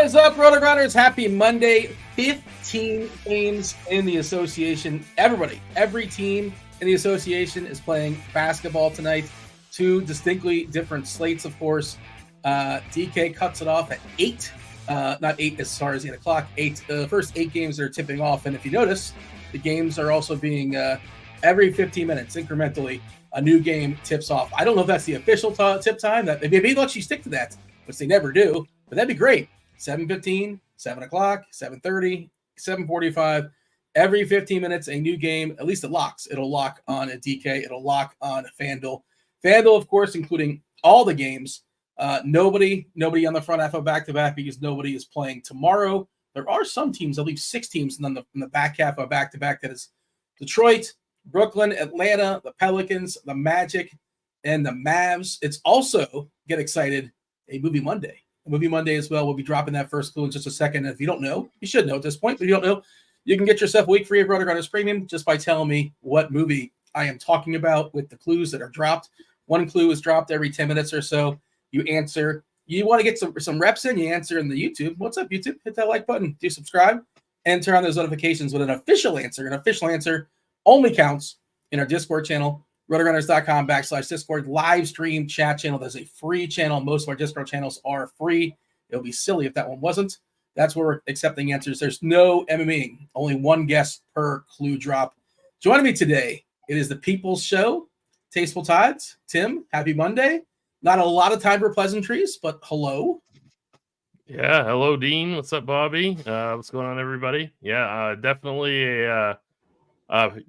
is up, RotoGrinders? Happy Monday. 15 games in the association. Every team in the association is playing basketball tonight. Two distinctly different slates, of course. DK cuts it off at 8. Not 8 as far as 8 o'clock. 8. The first 8 games are tipping off. And if you notice, the games are also being every 15 minutes, incrementally, a new game tips off. I don't know if that's the official tip time. That maybe they'll actually stick to that, which they never do. But that'd be great. 7:15, 7 o'clock, 7:30, 7:45. Every 15 minutes, a new game. At least it locks. It'll lock on a DK. It'll lock on a FanDuel. FanDuel, of course, including all the games. Nobody on the front half of back-to-back because nobody is playing tomorrow. There are some teams, I believe 6 teams in the back half of back-to-back. That is Detroit, Brooklyn, Atlanta, the Pelicans, the Magic, and the Mavs. It's also, get excited, a Movie Monday. Movie Monday as well. We'll be dropping that first clue in just a second. And if you don't know, you should know at this point, but if you don't know, you can get yourself a week free of RotoGrinders Premium just by telling me what movie I am talking about with the clues that are dropped. One clue is dropped every 10 minutes or so. You answer. You want to get some reps in, you answer in the YouTube. What's up, YouTube? Hit that like button. Do subscribe and turn on those notifications with an official answer. An official answer only counts in our Discord channel, RotoGrinders.com/Discord. Live stream chat channel. There's a free channel. Most of our Discord channels are free. It would be silly if that one wasn't. That's where we're accepting answers. There's no MMEing. Only one guest per clue drop. Joining me today, it is the People's Show. Tasteful Tides. Tim, happy Monday. Not a lot of time for pleasantries, but hello. Yeah, hello, Dean. What's up, Bobby? What's going on, everybody? Yeah, definitely a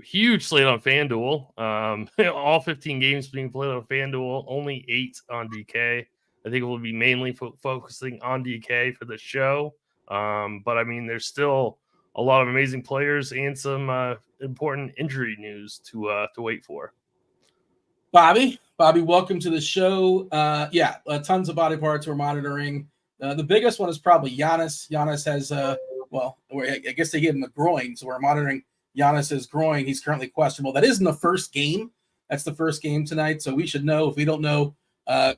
huge slate on FanDuel. All 15 games being played on FanDuel, only 8 on DK. I think we'll be mainly focusing on DK for the show. But I mean, there's still a lot of amazing players and some important injury news to wait for. Bobby, welcome to the show. Tons of body parts we're monitoring. The biggest one is probably Giannis. Giannis has, I guess they gave him a groin, so we're monitoring Giannis's groin. He's currently questionable. That isn't the first game. That's the first game tonight, so we should know. If we don't know,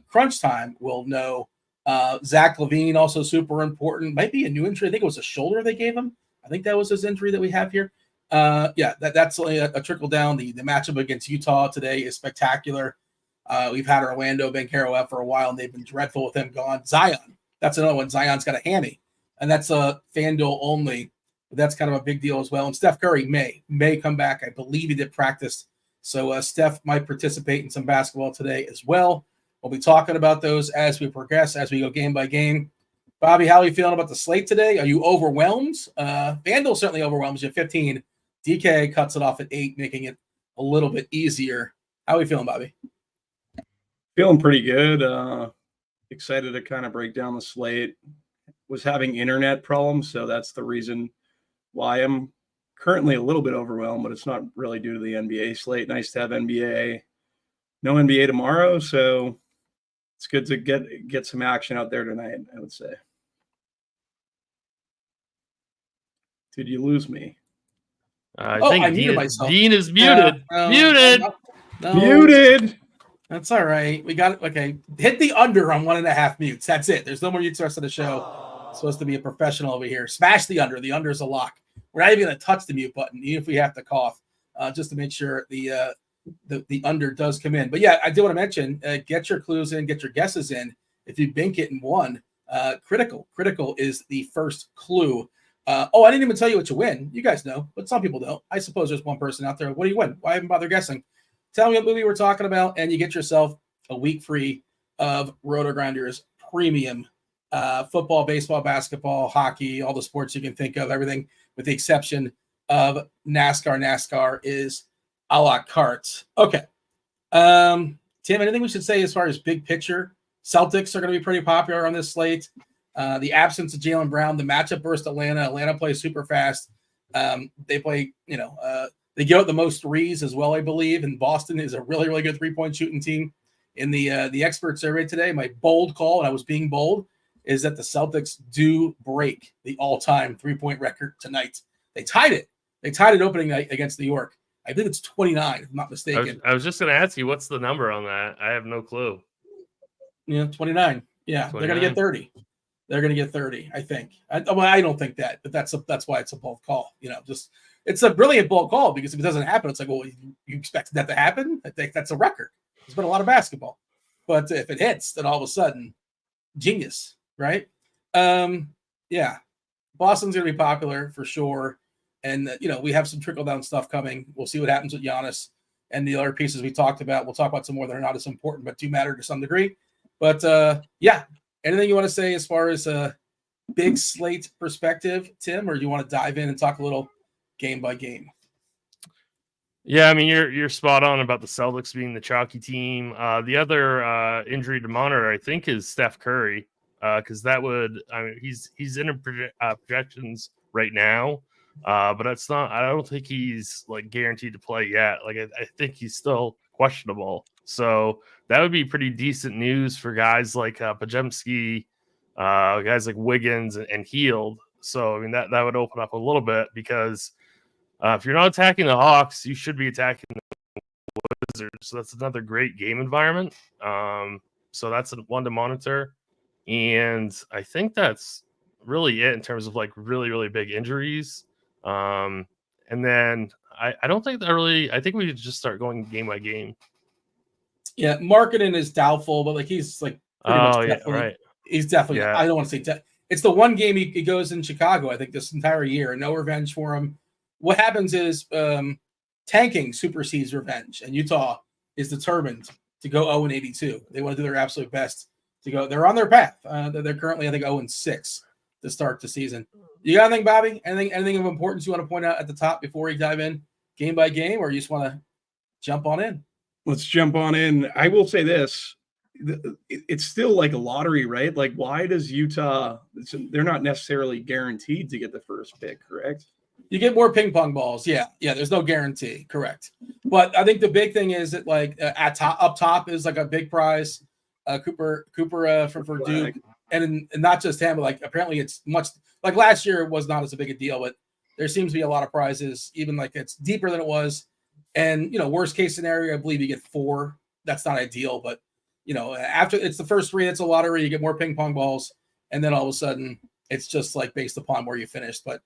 crunch time, we'll know. Zach LaVine, also super important. Might be a new injury. I think it was a shoulder they gave him. I think that was his injury that we have here. That's only a trickle down. The matchup against Utah today is spectacular. We've had Orlando Banchero out for a while, and they've been dreadful with him gone. Zion, that's another one. Zion's got a hammy, and that's a FanDuel only. But that's kind of a big deal as well. And Steph Curry may come back. I believe he did practice. So Steph might participate in some basketball today as well. We'll be talking about those as we progress, as we go game by game. Bobby, how are you feeling about the slate today? Are you overwhelmed? FanDuel certainly overwhelms you at 15. DK cuts it off at 8, making it a little bit easier. How are you feeling, Bobby? Feeling pretty good. Excited to kind of break down the slate. Was having internet problems, so that's the reason why I'm currently a little bit overwhelmed, but it's not really due to the NBA slate. Nice to have NBA. No NBA tomorrow, so it's good to get some action out there tonight, I would say. Did you lose me? I think Dean is muted. Muted. Muted. That's all right. We got it. Okay. Hit the under on 1.5 mutes. That's it. There's no more mutes the rest of the show. It's supposed to be a professional over here. Smash the under. The under is a lock. We're not even going to touch the mute button, even if we have to cough, just to make sure the under does come in. But yeah, I do want to mention, get your clues in, get your guesses in. If you bink it in one, critical is the first clue. I didn't even tell you what you win. You guys know, but some people don't. I suppose there's one person out there. What do you win? Why even bother guessing? Tell me what movie we're talking about, and you get yourself a week free of RotoGrinders Premium. Football, baseball, basketball, hockey, all the sports you can think of, everything with the exception of NASCAR. NASCAR is a la carte. Okay. Tim, anything we should say as far as big picture? Celtics are going to be pretty popular on this slate. The absence of Jaylen Brown, the matchup versus Atlanta. Atlanta plays super fast. They play, they give out the most threes as well, I believe. And Boston is a really, really good three-point shooting team. In the expert survey today, my bold call, and I was being bold, is that the Celtics do break the all-time three-point record tonight. They tied it. They tied it opening night against New York. I think it's 29, if I'm not mistaken. I was just going to ask you, what's the number on that? I have no clue. 29. Yeah, 29. They're going to get 30. they're going to get 30. I think. I don't think that, but that's why it's a bold call. Just it's a brilliant bold call because if it doesn't happen, it's like, well, you expected that to happen. I think that's a record. There's been a lot of basketball, but if it hits, then all of a sudden, genius, right? Yeah, Boston's going to be popular for sure. And, we have some trickle-down stuff coming. We'll see what happens with Giannis and the other pieces we talked about. We'll talk about some more that are not as important, but do matter to some degree. But, yeah, anything you want to say as far as a big slate perspective, Tim, or do you want to dive in and talk a little game by game? Yeah, I mean, you're spot on about the Celtics being the chalky team. The other injury to monitor, I think, is Steph Curry, because that would, I mean, he's in projections right now. But that's not. I don't think he's like guaranteed to play yet. Like I think he's still questionable. So that would be pretty decent news for guys like Pajemski, guys like Wiggins and Hield. So I mean that would open up a little bit because if you're not attacking the Hawks, you should be attacking the Wizards. So that's another great game environment. So that's one to monitor, and I think that's really it in terms of like really really big injuries. And then I don't think that really. I think we should just start going game by game. Yeah, Marketing is doubtful, but like he's like pretty much definitely. Right. He's definitely. Yeah. I don't want to say it's the one game he goes in Chicago. I think this entire year, no revenge for him. What happens is tanking supersedes revenge, and Utah is determined to go 0-82. They want to do their absolute best to go. They're on their path. They're currently, I think, 0-6 to start the season. You got anything, Bobby? Anything of importance you want to point out at the top before we dive in game by game, or you just want to jump on in? Let's jump on in. I will say this. It's still like a lottery, right? Like, why does Utah – they're not necessarily guaranteed to get the first pick, correct? You get more ping pong balls. Yeah, there's no guarantee. Correct. But I think the big thing is that, like, up top is like a big prize. Cooper for Duke. And not just him, but like apparently it's much like last year it was not as a big a deal, but there seems to be a lot of prizes, even like it's deeper than it was. And worst case scenario, I believe you get 4. That's not ideal, but after it's the first 3, it's a lottery, you get more ping pong balls, and then all of a sudden it's just like based upon where you finished. But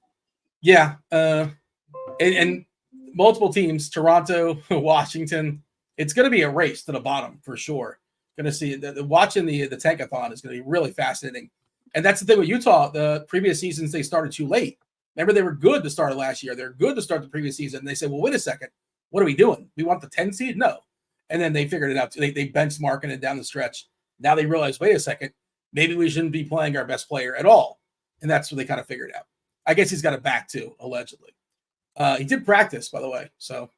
yeah, and multiple teams, Toronto, Washington, it's going to be a race to the bottom for sure. Going to see watching the tankathon is going to be really fascinating. And that's the thing with Utah. The previous seasons, they started too late. Remember, they were good to start last year. They're good to start the previous season. And they said, well, wait a second. What are we doing? We want the 10 seed? No. And then they figured it out. They benchmarking it down the stretch. Now they realize, wait a second, maybe we shouldn't be playing our best player at all. And that's what they kind of figured out. I guess he's got it back too, allegedly. He did practice, by the way. So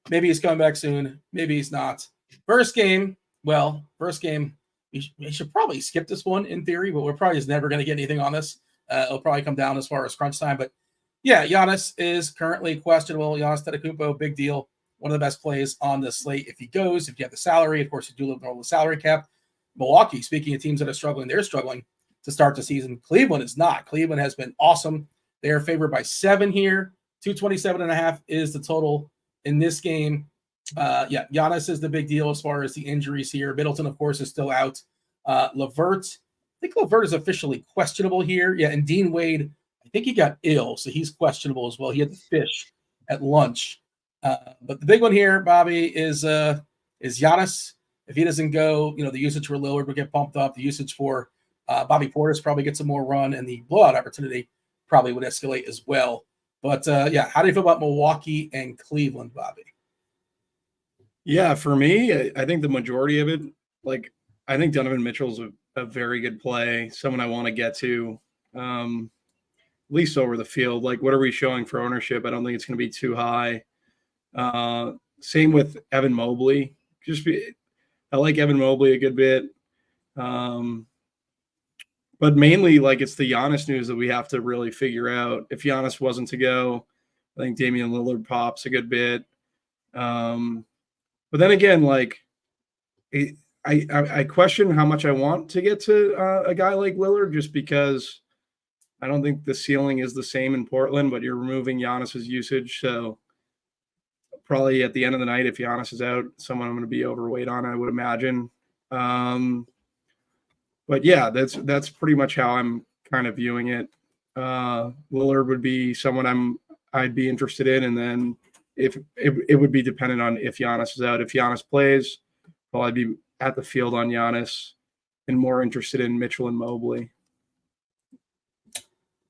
maybe he's coming back soon. Maybe he's not. First game, we should probably skip this one in theory, but we're probably just never going to get anything on this. It'll probably come down as far as crunch time. But yeah, Giannis is currently questionable. Giannis Antetokounmpo, big deal. One of the best plays on the slate if he goes. If you have the salary, of course, you do live below the salary cap. Milwaukee, speaking of teams that are struggling, they're struggling to start the season. Cleveland is not. Cleveland has been awesome. They are favored by 7 here. 227.5 is the total in this game. Giannis is the big deal as far as the injuries here. Middleton, of course, is still out. LeVert, I think LeVert is officially questionable here. Yeah, and Dean Wade, I think he got ill, so he's questionable as well. He had the fish at lunch. But the big one here, Bobby, is Giannis. If he doesn't go, the usage for Lillard would get pumped up. The usage for Bobby Portis probably gets some more run, and the blowout opportunity probably would escalate as well. But, how do you feel about Milwaukee and Cleveland, Bobby? Yeah, for me, I think the majority of it, like, I think Donovan Mitchell's a very good play, someone I want to get to, at least over the field. Like, what are we showing for ownership? I don't think it's going to be too high. Same with Evan Mobley. I like Evan Mobley a good bit. But mainly, like, it's the Giannis news that we have to really figure out. If Giannis wasn't to go, I think Damian Lillard pops a good bit. But then again, like, I question how much I want to get to a guy like Lillard, just because I don't think the ceiling is the same in Portland, but you're removing Giannis's usage. So probably at the end of the night, if Giannis is out, someone I'm going to be overweight on, I would imagine. But yeah, that's pretty much how I'm kind of viewing it. Lillard would be someone I'd be interested in, and then if it would be dependent on if Giannis is out. If Giannis plays, well, I'd be at the field on Giannis and more interested in Mitchell and Mobley.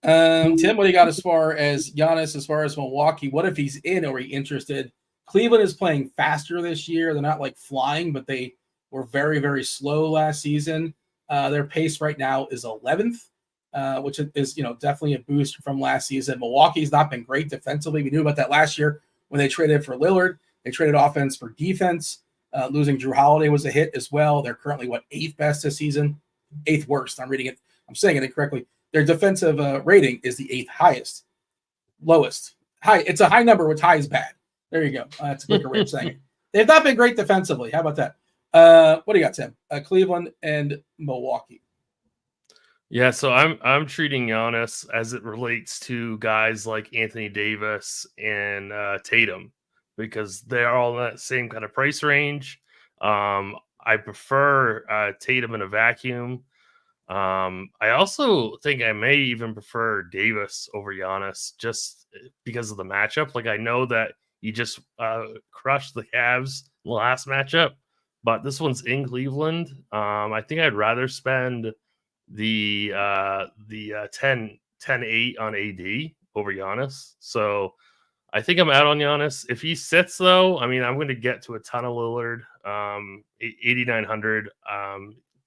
Tim, what do you got as far as Giannis, as far as Milwaukee? What if he's in? Are we interested? Cleveland is playing faster this year. They're not like flying, but they were very, very slow last season. Their pace right now is 11th, which is, definitely a boost from last season. Milwaukee's not been great defensively. We knew about that last year when they traded for Lillard. They traded offense for defense. Losing Drew Holiday was a hit as well. They're currently, 8th best this season? 8th worst. I'm reading it. I'm saying it incorrectly. Their defensive rating is the 8th highest. Lowest. High. It's a high number, which high is bad. There you go. That's a quicker way of saying it. They've not been great defensively. How about that? What do you got, Tim? Cleveland and Milwaukee. Yeah, so I'm treating Giannis as it relates to guys like Anthony Davis and Tatum, because they're all in that same kind of price range. I prefer Tatum in a vacuum. I also think I may even prefer Davis over Giannis just because of the matchup. Like, I know that he just crushed the Cavs in the last matchup, but this one's in Cleveland. I think I'd rather spend the 10-8 on AD over Giannis. So I think I'm out on Giannis. If he sits, though, I mean, I'm going to get to a ton of Lillard, 8,900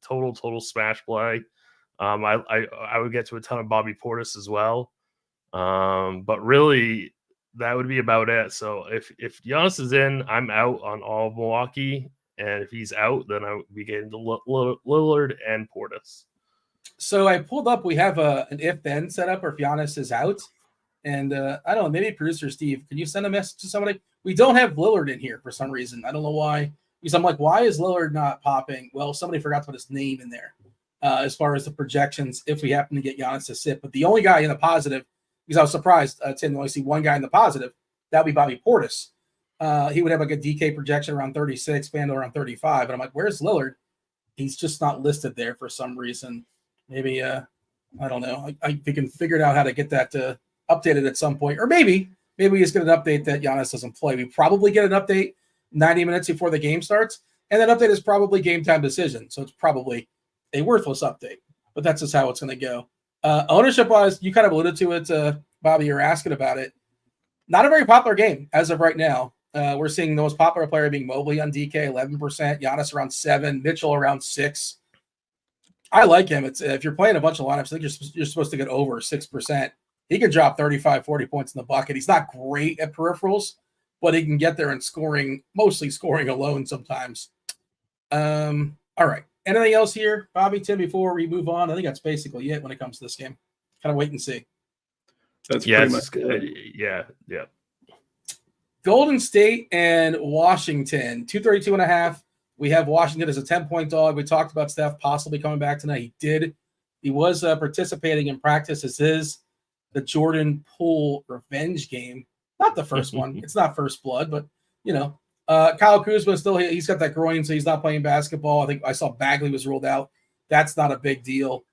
total smash play. I would get to a ton of Bobby Portis as well. But really, that would be about it. So if Giannis is in, I'm out on all of Milwaukee. And if he's out, then I would be getting to Lillard and Portis. So I pulled up, we have an if-then setup, or if Giannis is out. And I don't know, maybe producer Steve, can you send a message to somebody? We don't have Lillard in here for some reason. I don't know why. Because I'm like, why is Lillard not popping? Well, somebody forgot to put his name in there as far as the projections if we happen to get Giannis to sit. But the only guy in the positive, because I was surprised, Tim, to only see one guy in the positive, that would be Bobby Portis. He would have like a DK projection around 36, FanDuel around 35. And I'm like, where's Lillard? He's just not listed there for some reason. Maybe, I don't know. We can figure out how to get that updated at some point. Or maybe we just get an update that Giannis doesn't play. We probably get an update 90 minutes before the game starts. And that update is probably game time decision. So it's probably a worthless update. But that's just how it's going to go. Ownership-wise, you kind of alluded to it, Bobby. You're asking about it. Not a very popular game as of right now. We're seeing the most popular player being Mobley on DK, 11%. Giannis around 7%. Mitchell around 6%. I like him. It's if you're playing a bunch of lineups, I think you're supposed to get over 6%. He can drop 35, 40 points in the bucket. He's not great at peripherals, but he can get there and mostly scoring alone sometimes. All right. Anything else here, Bobby, Tim, before we move on? I think that's basically it when it comes to this game. Kind of wait and see. That's pretty much good. Yeah. Golden State and Washington, 232.5. We have Washington as a 10-point dog. We talked about Steph possibly coming back tonight. He did. He was participating in practice. This is the Jordan Poole revenge game. Not the first one. It's not first blood, but, Kyle Kuzma still, he's got that groin, so he's not playing basketball. I think I saw Bagley was ruled out. That's not a big deal.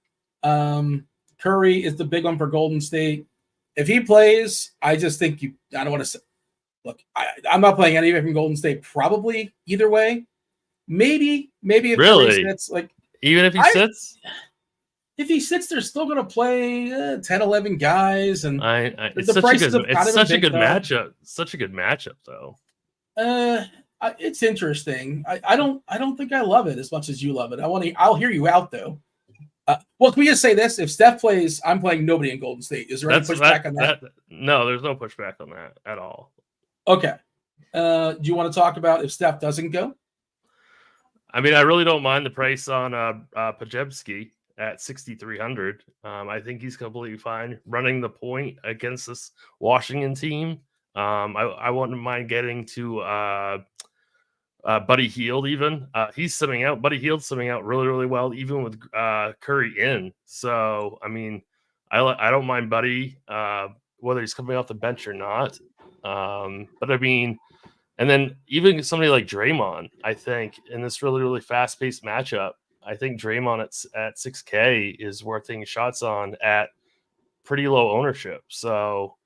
Curry is the big one for Golden State. If he plays, I just think I don't want to say, look, I'm not playing any of it from Golden State, probably either way. Maybe if really Curry sits, even if he sits? If he sits, they're still going to play 10, 11 guys. And it's such a good matchup. Such a good matchup, though. It's interesting. I don't think I love it as much as you love it. I'll hear you out though. Well, can we just say this? If Steph plays, I'm playing nobody in Golden State. Is there any pushback on that? No, there's no pushback on that at all. Okay. Do you want to talk about if Steph doesn't go? I mean, I really don't mind the price on Pajemski at 6,300. I think he's completely fine running the point against this Washington team. I wouldn't mind getting to Buddy Hield even. He's simming out. Buddy Hield's simming out really, really well, even with Curry in. So, I mean, I don't mind Buddy, whether he's coming off the bench or not. But I mean, and then even somebody like Draymond, I think, in this really, really fast-paced matchup, I think Draymond at 6K is worth taking shots on at pretty low ownership. So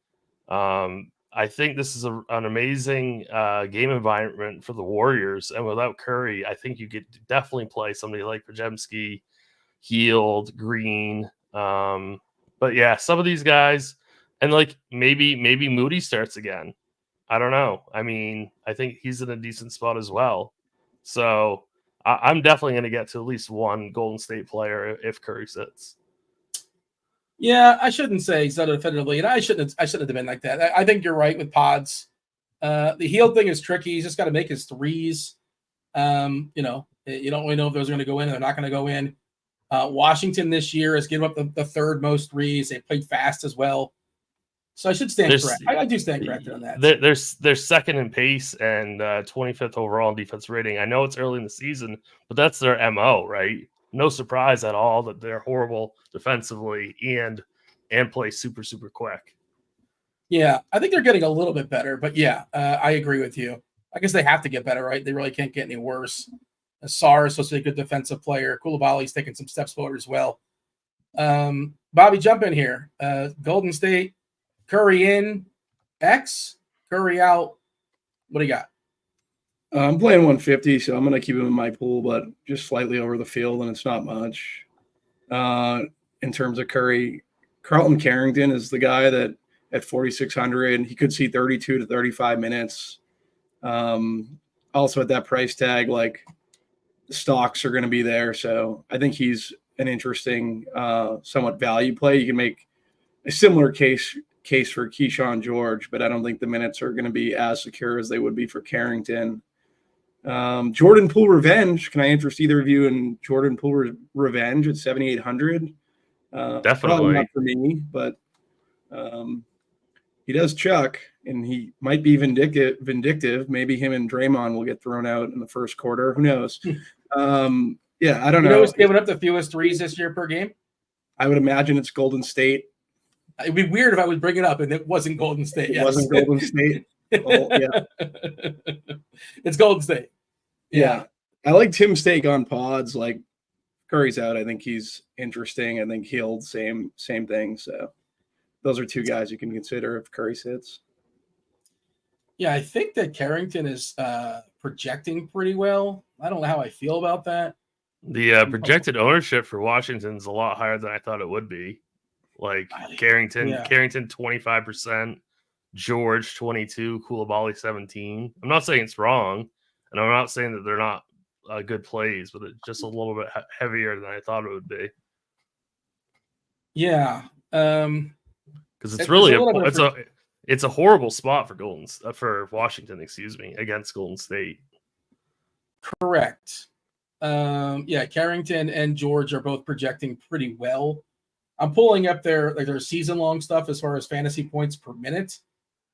I think this is an amazing game environment for the Warriors. And without Curry, I think you could definitely play somebody like Podziemski, Heald, Green. But yeah, some of these guys, and like maybe Moody starts again. I don't know. I mean, I think he's in a decent spot as well. So I'm definitely going to get to at least one Golden State player if Curry sits. Yeah, I shouldn't say so definitively, and I shouldn't have been like that. I think you're right with Pods. The Heald thing is tricky. He's just got to make his threes. You don't really know if those are going to go in or they're not going to go in. Washington this year has given up the third most threes. They played fast as well. So I should stand correct. I do stand corrected on that. They're second in pace and 25th overall in defense rating. I know it's early in the season, but that's their MO, right? No surprise at all that they're horrible defensively and play super, super quick. Yeah, I think they're getting a little bit better, but yeah, I agree with you. I guess they have to get better, right? They really can't get any worse. Sarr is supposed to be a good defensive player. Koulibaly's taking some steps forward as well. Bobby, jump in here. Golden State, Curry in, X, Curry out. What do you got? I'm playing 150, so I'm going to keep him in my pool, but just slightly over the field, and it's not much. In terms of Curry, Carlton Carrington is the guy that at 4,600, he could see 32 to 35 minutes. Also at that price tag, like the stocks are going to be there. So I think he's an interesting, somewhat value play. You can make a similar case for Keyshawn George, but I don't think the minutes are going to be as secure as they would be for Carrington. Jordan Poole Revenge. Can I interest either of you in Jordan Poole Revenge at 7,800? Definitely not for me, but he does chuck, and he might be vindictive. Maybe him and Draymond will get thrown out in the first quarter. Who knows? Yeah, I don't know. You know who's giving up the fewest threes this year per game? I would imagine it's Golden State. It'd be weird if I would bring it up and it wasn't Golden State. It wasn't Golden State. Well, yeah. It's Golden State. Yeah. I like Tim Steak on pods. Like Curry's out. I think he's interesting. I think Heald, same thing. So those are two guys you can consider if Curry sits. Yeah, I think that Carrington is projecting pretty well. I don't know how I feel about that. The projected ownership for Washington's a lot higher than I thought it would be. Like Carrington 25%, George 22%, Koulibaly 17%. I'm not saying it's wrong, and I'm not saying that they're not good plays, but it's just a little bit heavier than I thought it would be. Yeah, because it's really it's a horrible spot for Washington, against Golden State. Correct. Carrington and George are both projecting pretty well. I'm pulling up their season-long stuff as far as fantasy points per minute.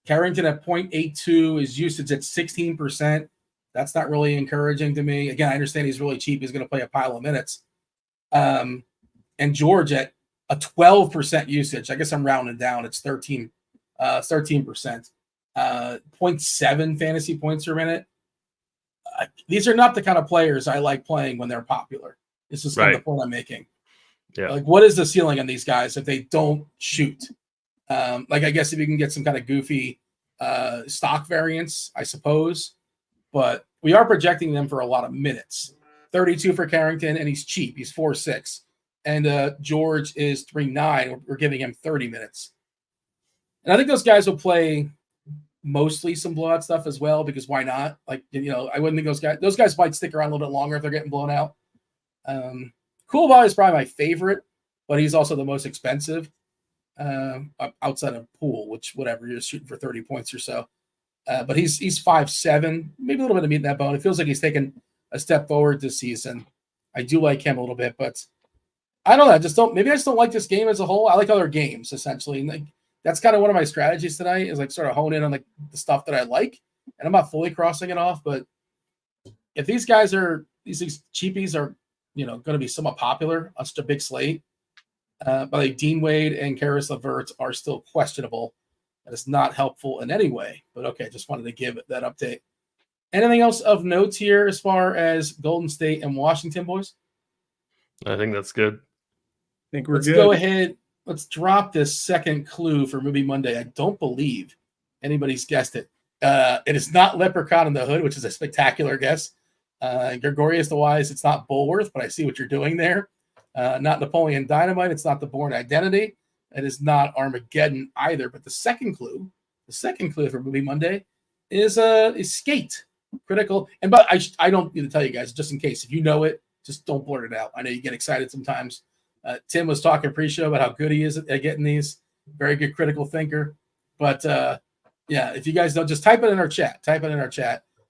Carrington at 0.82, his usage at 16%. That's not really encouraging to me. Again, I understand he's really cheap. He's going to play a pile of minutes. And George at a 12% usage. I guess I'm rounding down. It's 13%. 0.7 fantasy points per minute. These are not the kind of players I like playing when they're popular. This is kind of the point I'm making. Yeah. Like, what is the ceiling on these guys if they don't shoot? I guess if you can get some kind of goofy stock variance, I suppose. But we are projecting them for a lot of minutes. 32 for Carrington, and he's cheap. He's 4.6. And George is 3.9. We're giving him 30 minutes. And I think those guys will play mostly some blowout stuff as well, because why not? I wouldn't think those guys might stick around a little bit longer if they're getting blown out. Koulibaly is probably my favorite, but he's also the most expensive outside of Poole, which whatever, you're just shooting for 30 points or so. But he's 5'7", maybe a little bit of meat in that bone. It feels like he's taken a step forward this season. I do like him a little bit, but I don't know. I just don't like this game as a whole. I like other games essentially. And that's kind of one of my strategies tonight is sort of hone in on the stuff that I like. And I'm not fully crossing it off, but if these guys these cheapies are, going to be somewhat popular on such a big slate, but Dean Wade and Karis LeVert are still questionable. That is not helpful in any way, but okay, just wanted to give that update. Anything else of note here as far as Golden State and Washington, boys? I think that's good. I think we're Let's good. go ahead. Let's drop this second clue for Movie Monday. I don't believe anybody's guessed it. It is not Leprechaun in the Hood, which is a spectacular guess. Gregorius the Wise, it's not Bulworth, but I see what you're doing there. Not Napoleon Dynamite. It's not The Bourne Identity. It is not Armageddon either. But the second clue for Movie Monday is Skate. Critical. And but I don't need to tell you guys, just in case, if you know it, just don't blurt it out. I know you get excited sometimes. Tim was talking pre-show about how good he is at getting these. Very good critical thinker. But yeah, if you guys don't, just type it in our chat.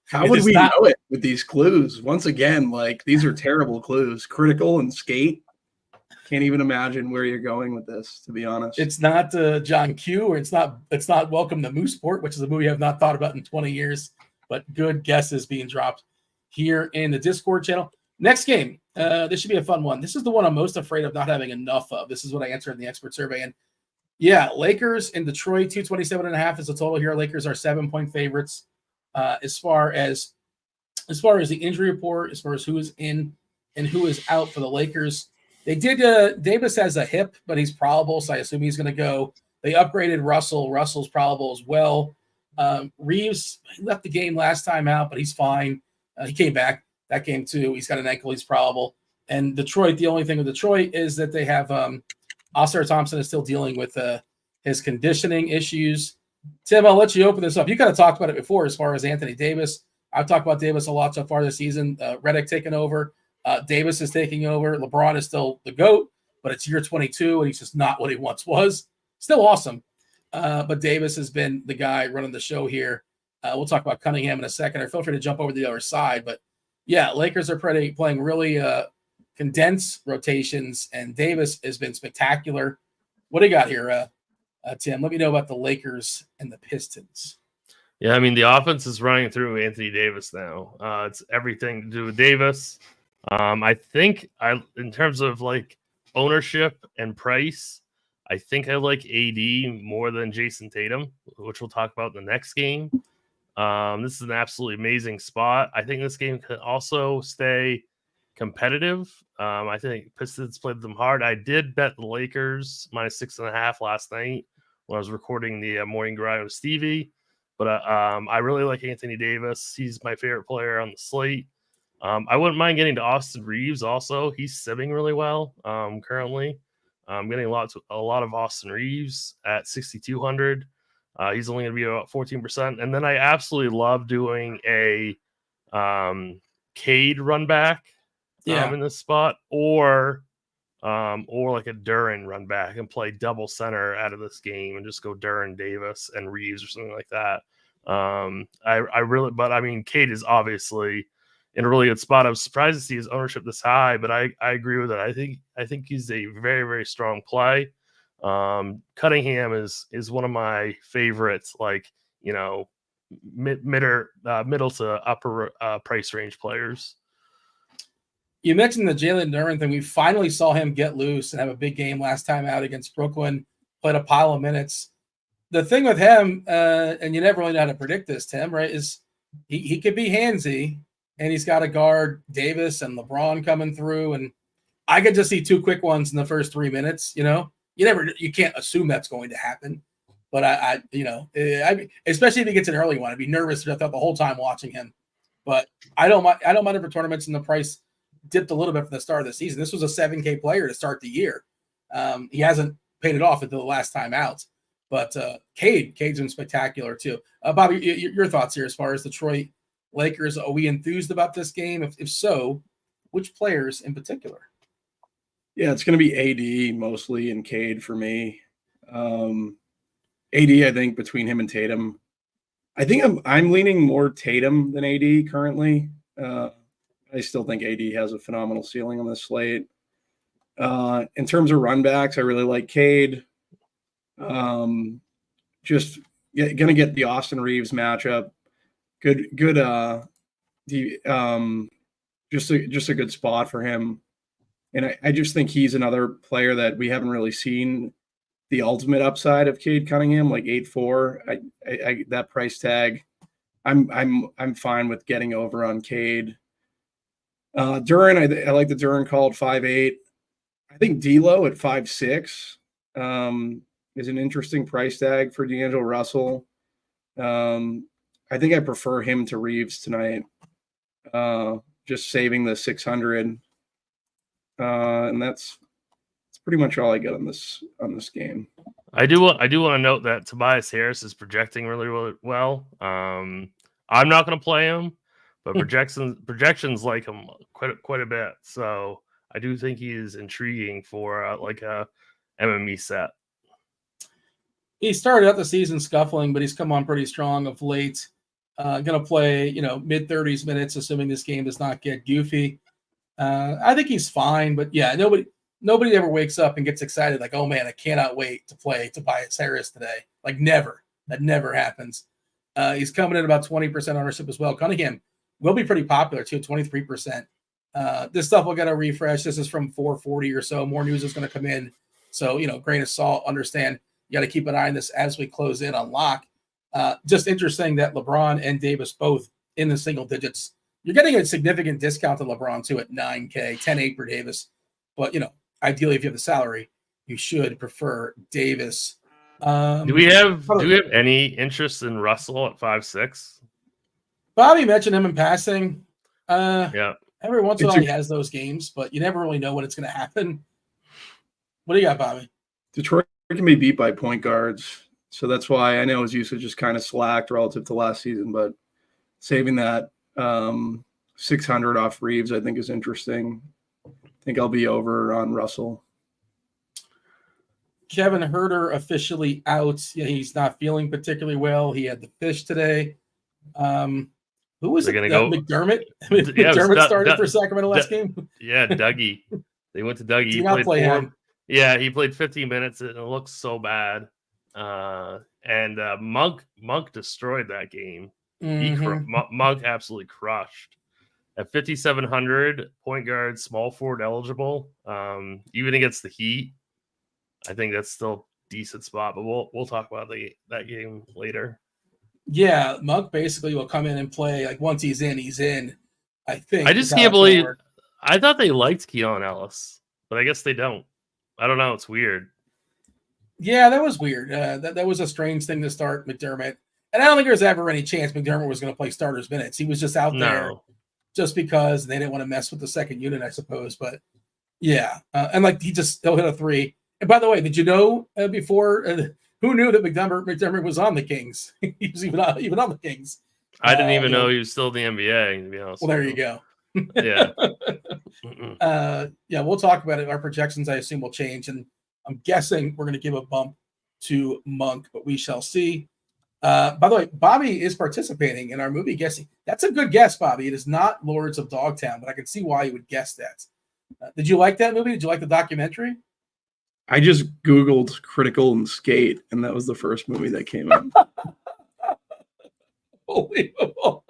How would we know it with these clues? Once again, like, these are terrible clues. Critical and Skate. Can't even imagine where you're going with this, to be honest. It's not John Q, or it's not Welcome to Mooseport, which is a movie I've not thought about in 20 years. But good guesses being dropped here in the Discord channel. Next game, this should be a fun one. This is the one I'm most afraid of not having enough of. This is what I answered in the expert survey. And yeah, Lakers in Detroit, 227.5 is the total here. Lakers are 7-point favorites. As far as the injury report, as far as who is in and who is out for the Lakers, they did Davis has a hip, but he's probable, so I assume he's going to go. They upgraded Russell. Russell's probable as well. Reeves left the game last time out, but he's fine. He came back that game too. He's got an ankle. He's probable. And Detroit, the only thing with Detroit is that they have Oscar Thompson is still dealing with his conditioning issues. Tim, I'll let you open this up. You kind of talked about it before as far as Anthony Davis. I've talked about Davis a lot so far this season. Redick taking over. Davis is taking over. LeBron is still the GOAT, but it's year 22, and he's just not what he once was. Still awesome. But Davis has been the guy running the show here. We'll talk about Cunningham in a second, or feel free to jump over to the other side. But, yeah, Lakers are playing really condensed rotations, and Davis has been spectacular. What do you got here, Tim? Let me know about the Lakers and the Pistons. Yeah, I mean, the offense is running through Anthony Davis now. It's everything to do with Davis. I think in terms of like ownership and price, I think I like AD more than Jason Tatum, which we'll talk about in the next game. This is an absolutely amazing spot. I think this game could also stay competitive. I think Pistons played them hard. I did bet the Lakers -6.5 last night when I was recording the morning grind with Stevie. But I really like Anthony Davis. He's my favorite player on the slate. I wouldn't mind getting to Austin Reeves also. He's simming really well currently. I'm getting a lot of Austin Reeves at 6,200. He's only going to be about 14%. And then I absolutely love doing a Cade run back in this spot, or like a Duran run back and play double center out of this game and just go Duran, Davis, and Reeves or something like that. I mean, Cade is obviously in a really good spot. I was surprised to see his ownership this high, but I agree with it. I think he's a very, very strong play. Cunningham is one of my favorites, like, you know, middle to upper price range players. You mentioned the Jalen Duren thing. We finally saw him get loose and have a big game last time out against Brooklyn, played a pile of minutes. The thing with him, and you never really know how to predict this, Tim, right, is he could be handsy, and he's got to guard Davis and LeBron coming through. And I could just see two quick ones in the first 3 minutes, you know. You can't assume that's going to happen. But I especially if he gets an early one, I'd be nervous the whole time watching him. But I don't mind it for tournaments, and the price dipped a little bit from the start of the season. This was a 7K player to start the year. He hasn't paid it off until the last time out. But Cade's been spectacular too. Bobby, your thoughts here as far as Detroit Lakers. Are we enthused about this game? If so, which players in particular? Yeah, it's going to be AD mostly and Cade for me. AD, I think between him and Tatum, I think I'm leaning more Tatum than AD currently. I still think AD has a phenomenal ceiling on this slate. In terms of run backs, I really like Cade. Just going to get the Austin Reeves matchup. Good. Just a good spot for him. And I just think he's another player that we haven't really seen the ultimate upside of Cade Cunningham, like 8.4. I that price tag, I'm fine with getting over on Cade. Duren, I like the Duren called 5.8. I think D'Lo at 5'6" is an interesting price tag for D'Angelo Russell. I think I prefer him to Reeves tonight. Just saving the 600, and that's pretty much all I get on this game. I do want to note that Tobias Harris is projecting really well. I'm not going to play him, but projections like him quite a bit. So I do think he is intriguing for like a MME set. He started out the season scuffling, but he's come on pretty strong of late. Going to play, mid-30s minutes, assuming this game does not get goofy. I think he's fine, but yeah, nobody ever wakes up and gets excited like, oh man, I cannot wait to play Tobias Harris today. Like never. That never happens. He's coming in about 20% ownership as well. Cunningham will be pretty popular too, 23%. This stuff will get a refresh. This is from 440 or so. More news is going to come in. So, grain of salt, understand you got to keep an eye on this as we close in on lock. Just interesting that LeBron and Davis both in the single digits. You're getting a significant discount to LeBron too at $9K, $10,800 for Davis. But, ideally, if you have the salary, you should prefer Davis. Do we have any interest in Russell at 5'6"? Bobby mentioned him in passing. Yeah. Every once in a while he has those games, but you never really know when it's going to happen. What do you got, Bobby? Detroit can be beat by point guards. So that's why I know his usage is kind of slacked relative to last season, but saving that 600 off Reeves, I think is interesting. I think I'll be over on Russell. Kevin Huerter officially out. Yeah, he's not feeling particularly well. He had the fish today. Who was it? McDermott? McDermott started for Sacramento last game? Yeah, Dougie. They went to Dougie. He played him. Yeah, he played 15 minutes and it looks so bad. And Monk destroyed that game. Mm-hmm. Monk absolutely crushed. At 5,700, point guard, small forward eligible, even against the Heat. I think that's still a decent spot, but we'll talk about that game later. Yeah, Monk basically will come in and play like once he's in. I think. I just can't believe. I thought they liked Keon Ellis, but I guess they don't. I don't know. It's weird. Yeah, that was weird. That was a strange thing to start McDermott, and I don't think there's ever any chance McDermott was going to play starters minutes. He was just out there just because they didn't want to mess with the second unit, I suppose. But yeah, and like he'll hit a three. And by the way, did you know before? Who knew that McDermott was on the Kings? He was even on the Kings. I didn't even know he was still in the NBA, to be honest. Well, there you go. Yeah. Yeah, we'll talk about it. Our projections, I assume, will change. And I'm guessing we're going to give a bump to Monk, but we shall see. By the way, Bobby is participating in our movie guessing. That's a good guess, Bobby. It is not Lords of Dogtown, but I can see why you would guess that. Did you like that movie? Did you like the documentary? I just Googled Critical and Skate, and that was the first movie that came up. Unbelievable.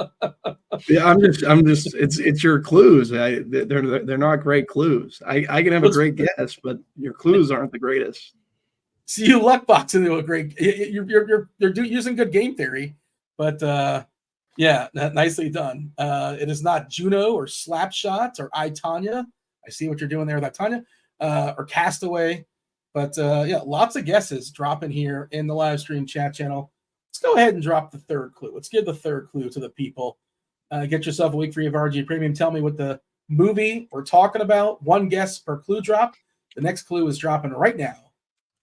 Yeah, I'm just. It's your clues. They're not great clues. I can have a great guess, but your clues aren't the greatest. See, you luck box into a great. You're using good game theory, but yeah, nicely done. It is not Juno or Slapshot or I, Tanya. I see what you're doing there with that, Tanya, or Castaway. But yeah, lots of guesses dropping here in the live stream chat channel. Let's go ahead and drop the third clue. Let's give the third clue to the people. Get yourself a week free of RG Premium. Tell me what the movie we're talking about. One guess per clue drop. The next clue is dropping right now.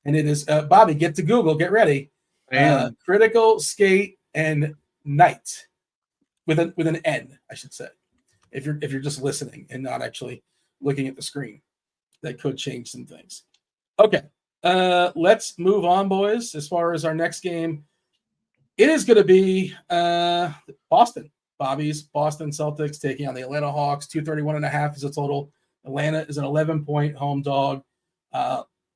And it is, Bobby, get to Google. Get ready. Critical, Skate, and Night. With an N, I should say. If you're just listening and not actually looking at the screen. That could change some things. Okay, let's move on, boys. As far as our next game, it is going to be Boston. Bobby's Boston Celtics taking on the Atlanta Hawks. 231.5 is the total. Atlanta is an 11-point home dog.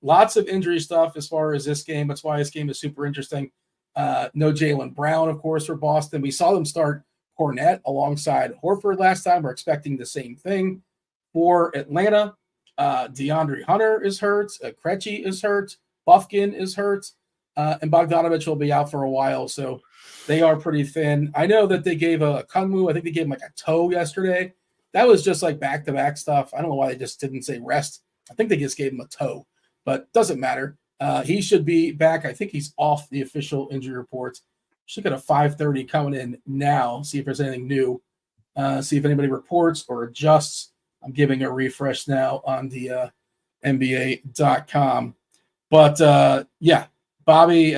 Lots of injury stuff as far as this game. That's why this game is super interesting. No Jaylen Brown, of course, for Boston. We saw them start Cornette alongside Horford last time. We're expecting the same thing for Atlanta. DeAndre Hunter is hurt. Krejci is hurt. Bufkin is hurt. And Bogdanovich will be out for a while. So they are pretty thin. I know that they gave a Kungmu. I think they gave him like a toe yesterday. That was just like back-to-back stuff. I don't know why they just didn't say rest I think they just gave him a toe, but doesn't matter. He should be back. I think he's off the official injury report. Should get a 5:30 coming in now. See if there's anything new. See if anybody reports or adjusts. I'm giving a refresh now on the NBA.com. But yeah, Bobby,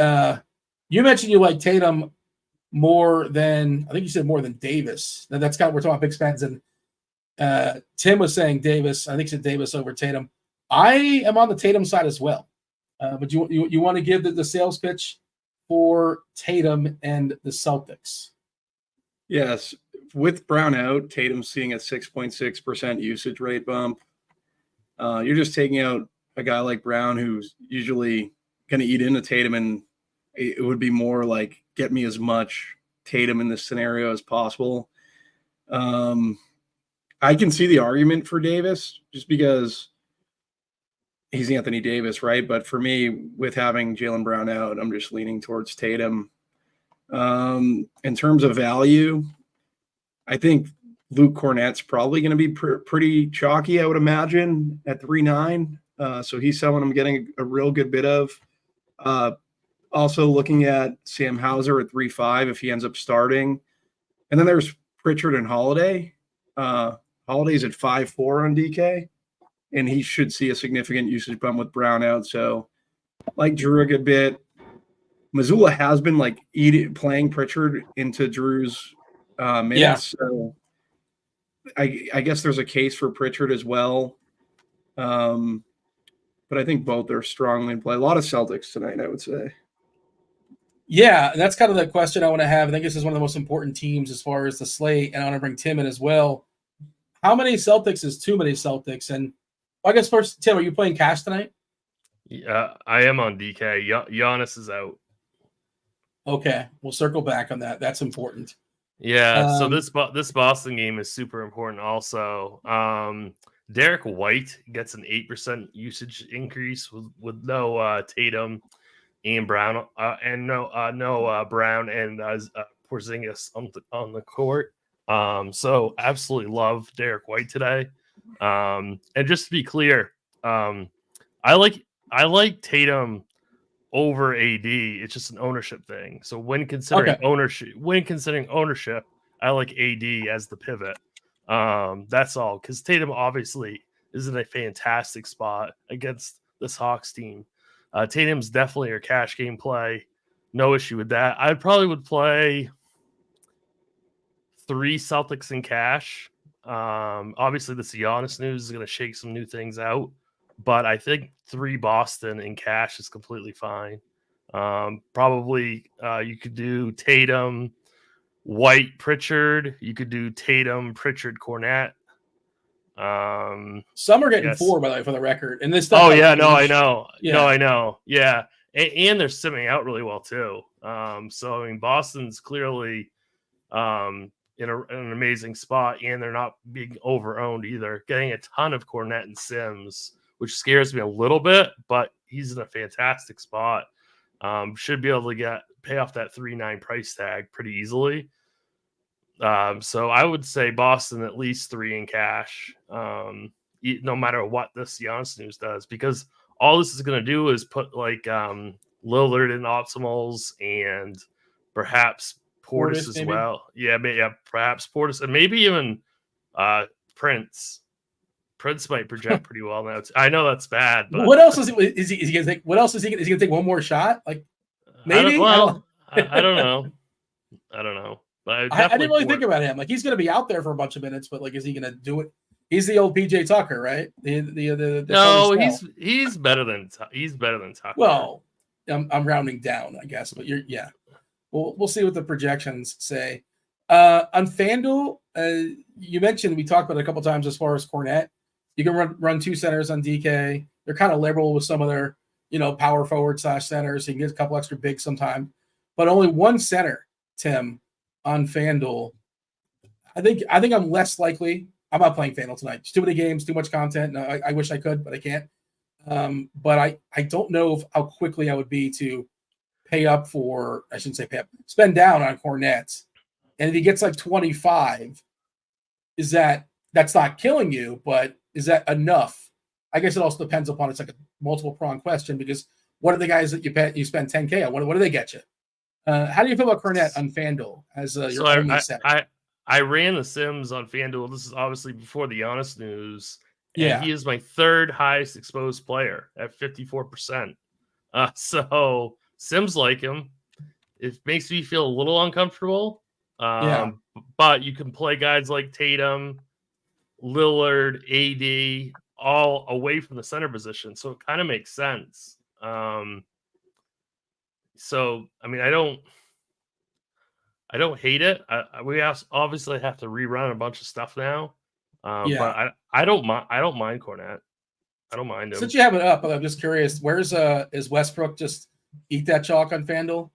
you mentioned you like Tatum more than, I think you said more than Davis. Now that's kind of, we're talking about big spends. And Tim was saying Davis. I think he said Davis over Tatum. I am on the Tatum side as well. But you want to give the sales pitch for Tatum and the Celtics? Yes. With Brown out, Tatum's seeing a 6.6% usage rate bump. You're just taking out a guy like Brown who's usually going to eat into Tatum, and it would be more like get me as much Tatum in this scenario as possible. I can see the argument for Davis just because he's Anthony Davis, right? But for me, with having Jaylen Brown out, I'm just leaning towards Tatum. In terms of value, I think Luke Cornett's probably going to be pretty chalky, I would imagine, at 3.9. So he's someone I'm getting a real good bit of. Also looking at Sam Hauser at 3.5 if he ends up starting. And then there's Pritchard and Holiday. Holiday's at 5.4 on DK, and he should see a significant usage bump with Brown out. So like Drew a good bit. Missoula has been like playing Pritchard into Drew's minutes. Yeah. So I guess there's a case for Pritchard as well. But I think both are strongly in play. A lot of Celtics tonight, I would say. Yeah, that's kind of the question I want to have. I think this is one of the most important teams as far as the slate, and I want to bring Tim in as well. How many Celtics is too many Celtics? And I guess first, Tim, are you playing cash tonight? Yeah, I am on DK. Giannis is out. Okay, we'll circle back on that. That's important. Yeah, so this Boston game is super important also. Derek White gets an 8% usage increase with no Tatum and Brown and no Brown and Porzingis on the court. So absolutely love Derek White today. And just to be clear, I like Tatum over AD. It's just an ownership thing. So when considering ownership, I like AD as the pivot. That's all, because Tatum obviously is in a fantastic spot against this Hawks team. Tatum's definitely your cash game play. No issue with that. I probably would play 3 Celtics in cash. Obviously, this Giannis news is going to shake some new things out, but I think 3 Boston in cash is completely fine. Probably you could do Tatum, White, Pritchard. You could do Tatum, Pritchard, Cornette. Some are getting 4, by the way, for the record. And this. Oh yeah, no, I know. Yeah. No, I know. Yeah, and they're simming out really well too. So I mean, Boston's clearly in an amazing spot, and they're not being over-owned either. Getting a ton of Cornette and Sims, which scares me a little bit, but he's in a fantastic spot. Should be able to pay off that 3.9 price tag pretty easily. So I would say Boston at least 3 in cash, no matter what this Giannis news does, because all this is going to do is put like Lillard in optimals and perhaps Portis as well. Yeah, perhaps Portis and maybe even Prince. Prince might project pretty well now. I know that's bad, but what else is he going to take? What else is he going to take? One more shot? Like maybe? I don't know. I don't know. But I didn't really think about him. Like he's going to be out there for a bunch of minutes, but like, is he going to do it? He's the old PJ Tucker, right? No, he's better than Tucker. Well, I'm rounding down, I guess, but yeah. We'll see what the projections say. On FanDuel, you mentioned, we talked about it a couple times as far as Cornette. You can run 2 centers on DK. They're kind of liberal with some of their, power forward / centers. So you can get a couple extra bigs sometime, but only 1 center, Tim, on FanDuel. I think I'm less likely. I'm not playing FanDuel tonight. It's too many games, too much content. No, I wish I could, but I can't. But I don't know how quickly I would be to spend down on Cornette. And if he gets like 25, that's not killing you, but is that enough? I guess it also depends upon, it's like a multiple prong question, because what are the guys that you spend 10K on? What do they get you? How do you feel about Cornette on FanDuel as your only setter? I ran the Sims on FanDuel. This is obviously before the honest news. And Yeah. he is my third highest exposed player at 54%. So Sims like him. It makes me feel a little uncomfortable. But you can play guys like Tatum, Lillard, AD, all away from the center position. So it kind of makes sense. So, I mean, I don't hate it. We obviously have to rerun a bunch of stuff now. But I don't mind Cornette. I don't mind him. Since you have it up, I'm just curious, where's is Westbrook just eat that chalk on FanDuel?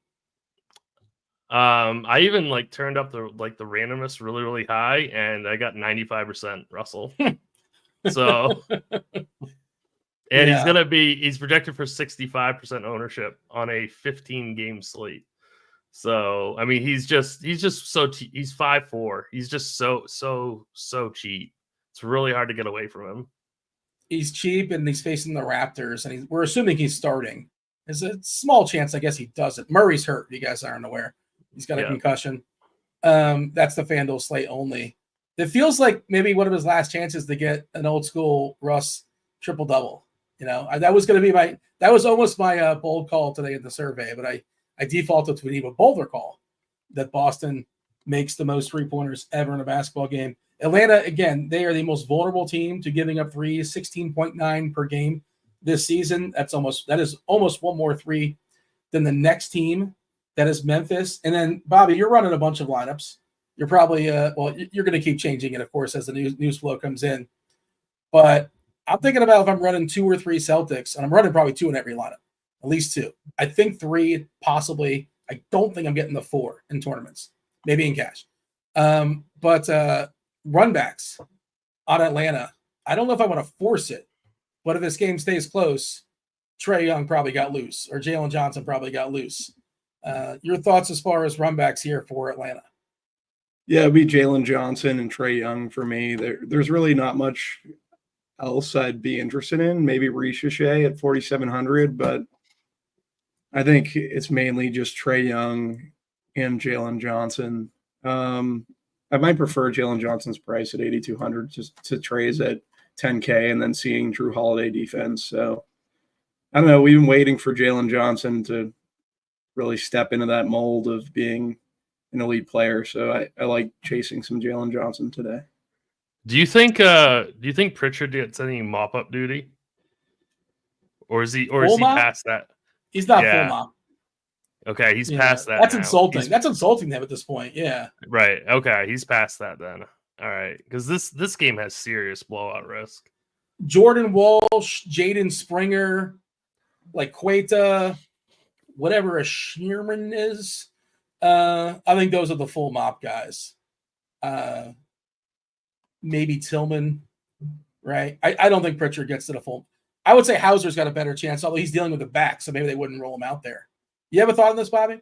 I even turned up the randomness really, really high, and I got 95% Russell. So and he's projected for 65% ownership on a 15-game slate. So I mean, he's just he's 5'4". He's just so cheap. It's really hard to get away from him. He's cheap, and he's facing the Raptors, and we're assuming he's starting. There's a small chance, I guess, he doesn't. Murray's hurt. If you guys aren't aware, he's got a concussion. That's the FanDuel slate only. It feels like maybe one of his last chances to get an old school Russ triple double. That was going to be that was almost my bold call today in the survey, but I defaulted to an even bolder call that Boston makes the most 3-pointers ever in a basketball game. Atlanta, again, they are the most vulnerable team to giving up threes, 16.9 per game this season. That is almost one more three than the next team, that is Memphis. And then, Bobby, you're running a bunch of lineups. You're probably you're going to keep changing it, of course, as the news flow comes in. But I'm thinking about if I'm running 2 or 3 Celtics, and I'm running probably 2 in every lineup, at least 2. I think 3 possibly. I don't think I'm getting the 4 in tournaments, maybe in cash. But run backs on Atlanta, I don't know if I want to force it, but if this game stays close, Trae Young probably got loose, or Jalen Johnson probably got loose. Your thoughts as far as run backs here for Atlanta? Yeah, it'd be Jalen Johnson and Trae Young for me. There's really not much else I'd be interested in. Maybe Ricochet at 4,700, but I think it's mainly just Trae Young and Jalen Johnson. I might prefer Jalen Johnson's price at 8,200 just to Trae's at 10K, and then seeing Drew Holiday defense. So I don't know. We've been waiting for Jalen Johnson to really step into that mold of being an elite player. So I like chasing some Jalen Johnson today. Do you think Pritchard gets any mop up duty? Or is he past that? He's not full mop. Okay, he's past that. That's now. insulting. That's insulting to him at this point. Yeah. Right. Okay, he's past that then. All right, because this game has serious blowout risk. Jordan Walsh, Jaden Springer, like Queta, whatever a Shearman is. I think those are the full mop guys. Maybe Tillman, right? I don't think Pritchard gets to the full. I would say Hauser's got a better chance, although he's dealing with the back, so maybe they wouldn't roll him out there. You have a thought on this, Bobby?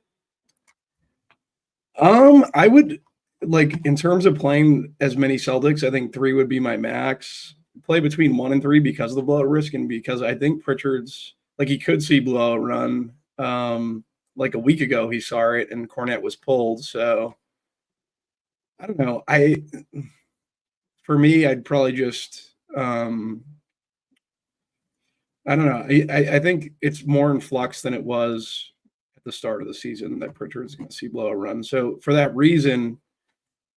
I would, in terms of playing as many Celtics, I think 3 would be my max. Play between 1 and 3 because of the blowout risk, and because I think Pritchard's he could see blowout run. A week ago he saw it and Cornette was pulled. So I don't know. For me, I'd probably just I don't know. I think it's more in flux than it was at the start of the season that Pritchard's going to see blowout run. So for that reason,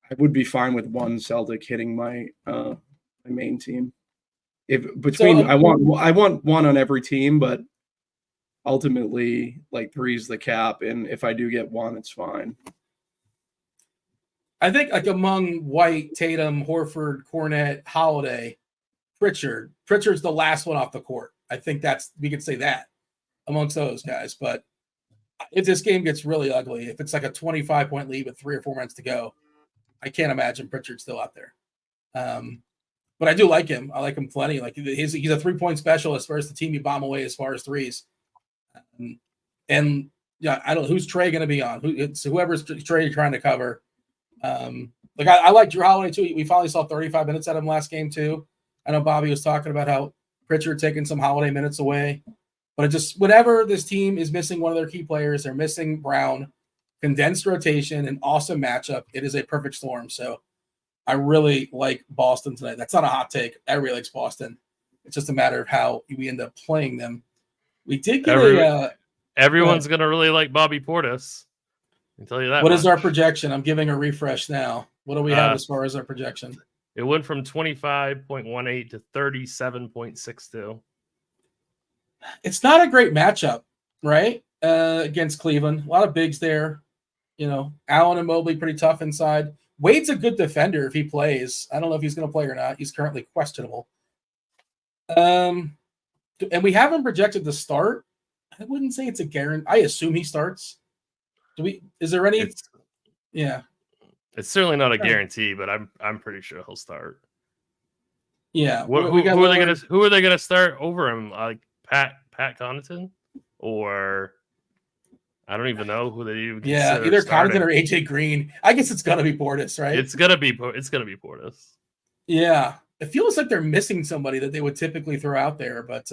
I would be fine with 1 Celtic hitting my my main team. I want 1 on every team, but ultimately 3 is the cap, and if I do get 1, it's fine. I think among White, Tatum, Horford, Cornette, Holiday, Pritchard's the last one off the court. I think we could say that amongst those guys. But if this game gets really ugly, if it's a 25-point lead with 3 or 4 minutes to go, I can't imagine Pritchard's still out there. But I do like him. I like him plenty. He's a 3-point specialist versus the team you bomb away as far as threes. And yeah, I don't. Who's Trae going to be on? It's whoever's Trae trying to cover. I like Drew Holiday too. We finally saw 35 minutes out of him last game too. I know Bobby was talking about how Pritchard taking some holiday minutes away. But it just, whenever this team is missing one of their key players, they're missing Brown, condensed rotation, an awesome matchup. It is a perfect storm. So I really like Boston tonight. That's not a hot take. Everybody likes Boston. It's just a matter of how we end up playing them. We did get everyone's going to really like Bobby Portis. I can tell you that. What is our projection? I'm giving a refresh now. What do we have as far as our projection? It went from 25.18 to 37.62. It's not a great matchup, right? Against Cleveland. A lot of bigs there. Allen and Mobley pretty tough inside. Wade's a good defender if he plays. I don't know if he's going to play or not. He's currently questionable. And we haven't projected the start. I wouldn't say it's a guarantee. I assume he starts. Is there any? Yeah. It's certainly not a guarantee, but I'm pretty sure he'll start. Yeah. Who are they gonna start over him? Like Pat Connaughton, or I don't even know who they even. Yeah, either Connaughton or AJ Green. I guess it's gonna be Portis, right? It's gonna be Portis. Yeah, it feels like they're missing somebody that they would typically throw out there, but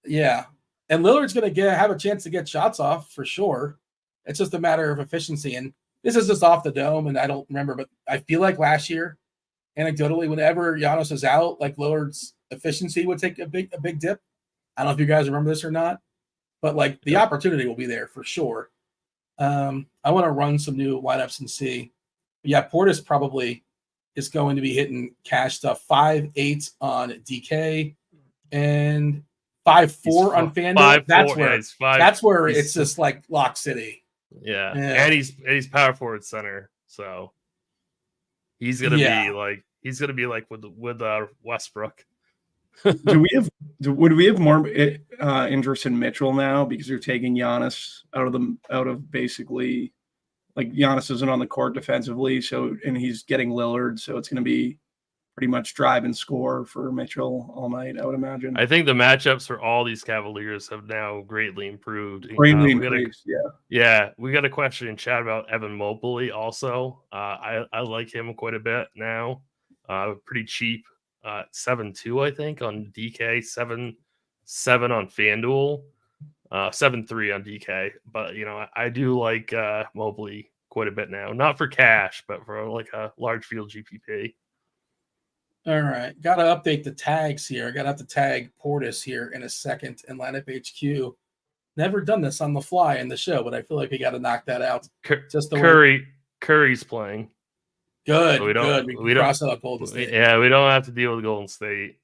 yeah. And Lillard's gonna have a chance to get shots off for sure. It's just a matter of efficiency, and this is just off the dome, and I don't remember, but I feel like last year, anecdotally, whenever Giannis was out, like Lillard's efficiency would take a big dip. I don't know if you guys remember this or not, but like the opportunity will be there for sure. I want to run some new lineups and see. Yeah, Portis probably is going to be hitting cash stuff. 5.8 on DK and 5.4 on FanDuel. That's where it's just like Lock City. Yeah. And he's power forward center, so he's gonna be like with Westbrook. Would we have more interest in Mitchell now because you're taking Giannis out of basically, like, Giannis isn't on the court defensively, and he's getting Lillard, so it's going to be pretty much drive and score for Mitchell all night, I would imagine. I think the matchups for all these Cavaliers have now greatly improved. Yeah, we got a question in chat about Evan Mobley also. I like him quite a bit now. Pretty cheap. 7.2, I think, on DK, 7.7 on FanDuel, 7.3 on DK. But I do like Mobley quite a bit now. Not for cash, but for like a large field GPP. All right, got to update the tags here. I got to have to tag Portis here in a second in Lineup HQ. Never done this on the fly in the show, but I feel like we got to knock that out. Curry's playing. Good, so we cross out Golden State. Yeah, we don't have to deal with Golden State.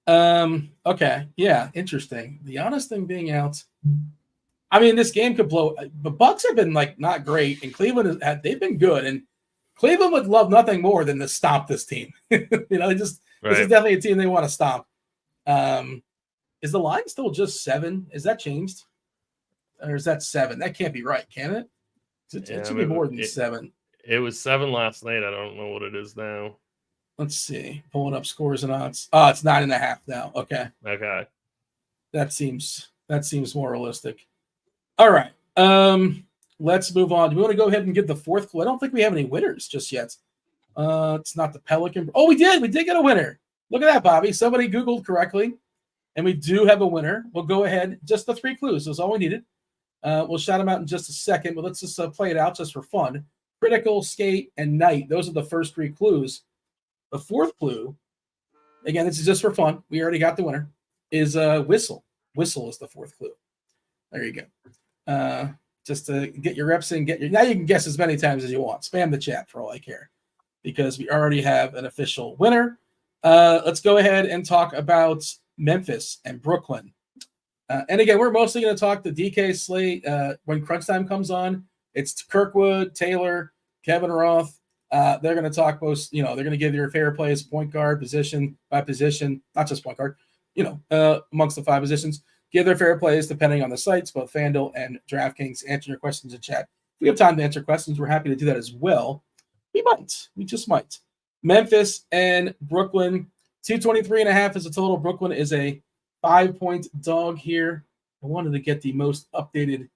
Okay, yeah, interesting. The honest thing being out. I mean, this game could blow. The Bucks have been like not great, and Cleveland they've been good, and Cleveland would love nothing more than to stop this team. This is definitely a team they want to stop. Is the line still just 7? Is that changed, or is that 7? That can't be right, can it? It should be more than 7. It was 7 last night. I don't know what it is now. Let's see. Pulling up scores and odds. Oh, it's 9.5 now. Okay. That seems more realistic. All right. Let's move on. Do we want to go ahead and get the fourth clue? I don't think we have any winners just yet. It's not the Pelican. Oh, we did. We did get a winner. Look at that, Bobby. Somebody Googled correctly, and we do have a winner. We'll go ahead. Just the 3 clues. That's all we needed. We'll shout them out in just a second, but let's just play it out just for fun. Critical, skate, and night. Those are the first 3 clues. The fourth clue, again, this is just for fun. We already got the winner, is whistle. Whistle is the fourth clue. There you go. Just to get your reps in, now you can guess as many times as you want. Spam the chat for all I care, because we already have an official winner. Let's go ahead and talk about Memphis and Brooklyn. And again, we're mostly going to talk the DK slate. When crunch time comes on, it's Kirkwood, Taylor, Kevin Roth. They're going to talk most, they're going to give your favorite plays point guard, position by position, not just point guard, amongst the 5 positions. Give their favorite plays depending on the sites, both FanDuel and DraftKings. Answer your questions in chat. If we have time to answer questions, we're happy to do that as well. We just might. Memphis and Brooklyn, 223.5 is a total. Brooklyn is a 5-point dog here. I wanted to get the most updated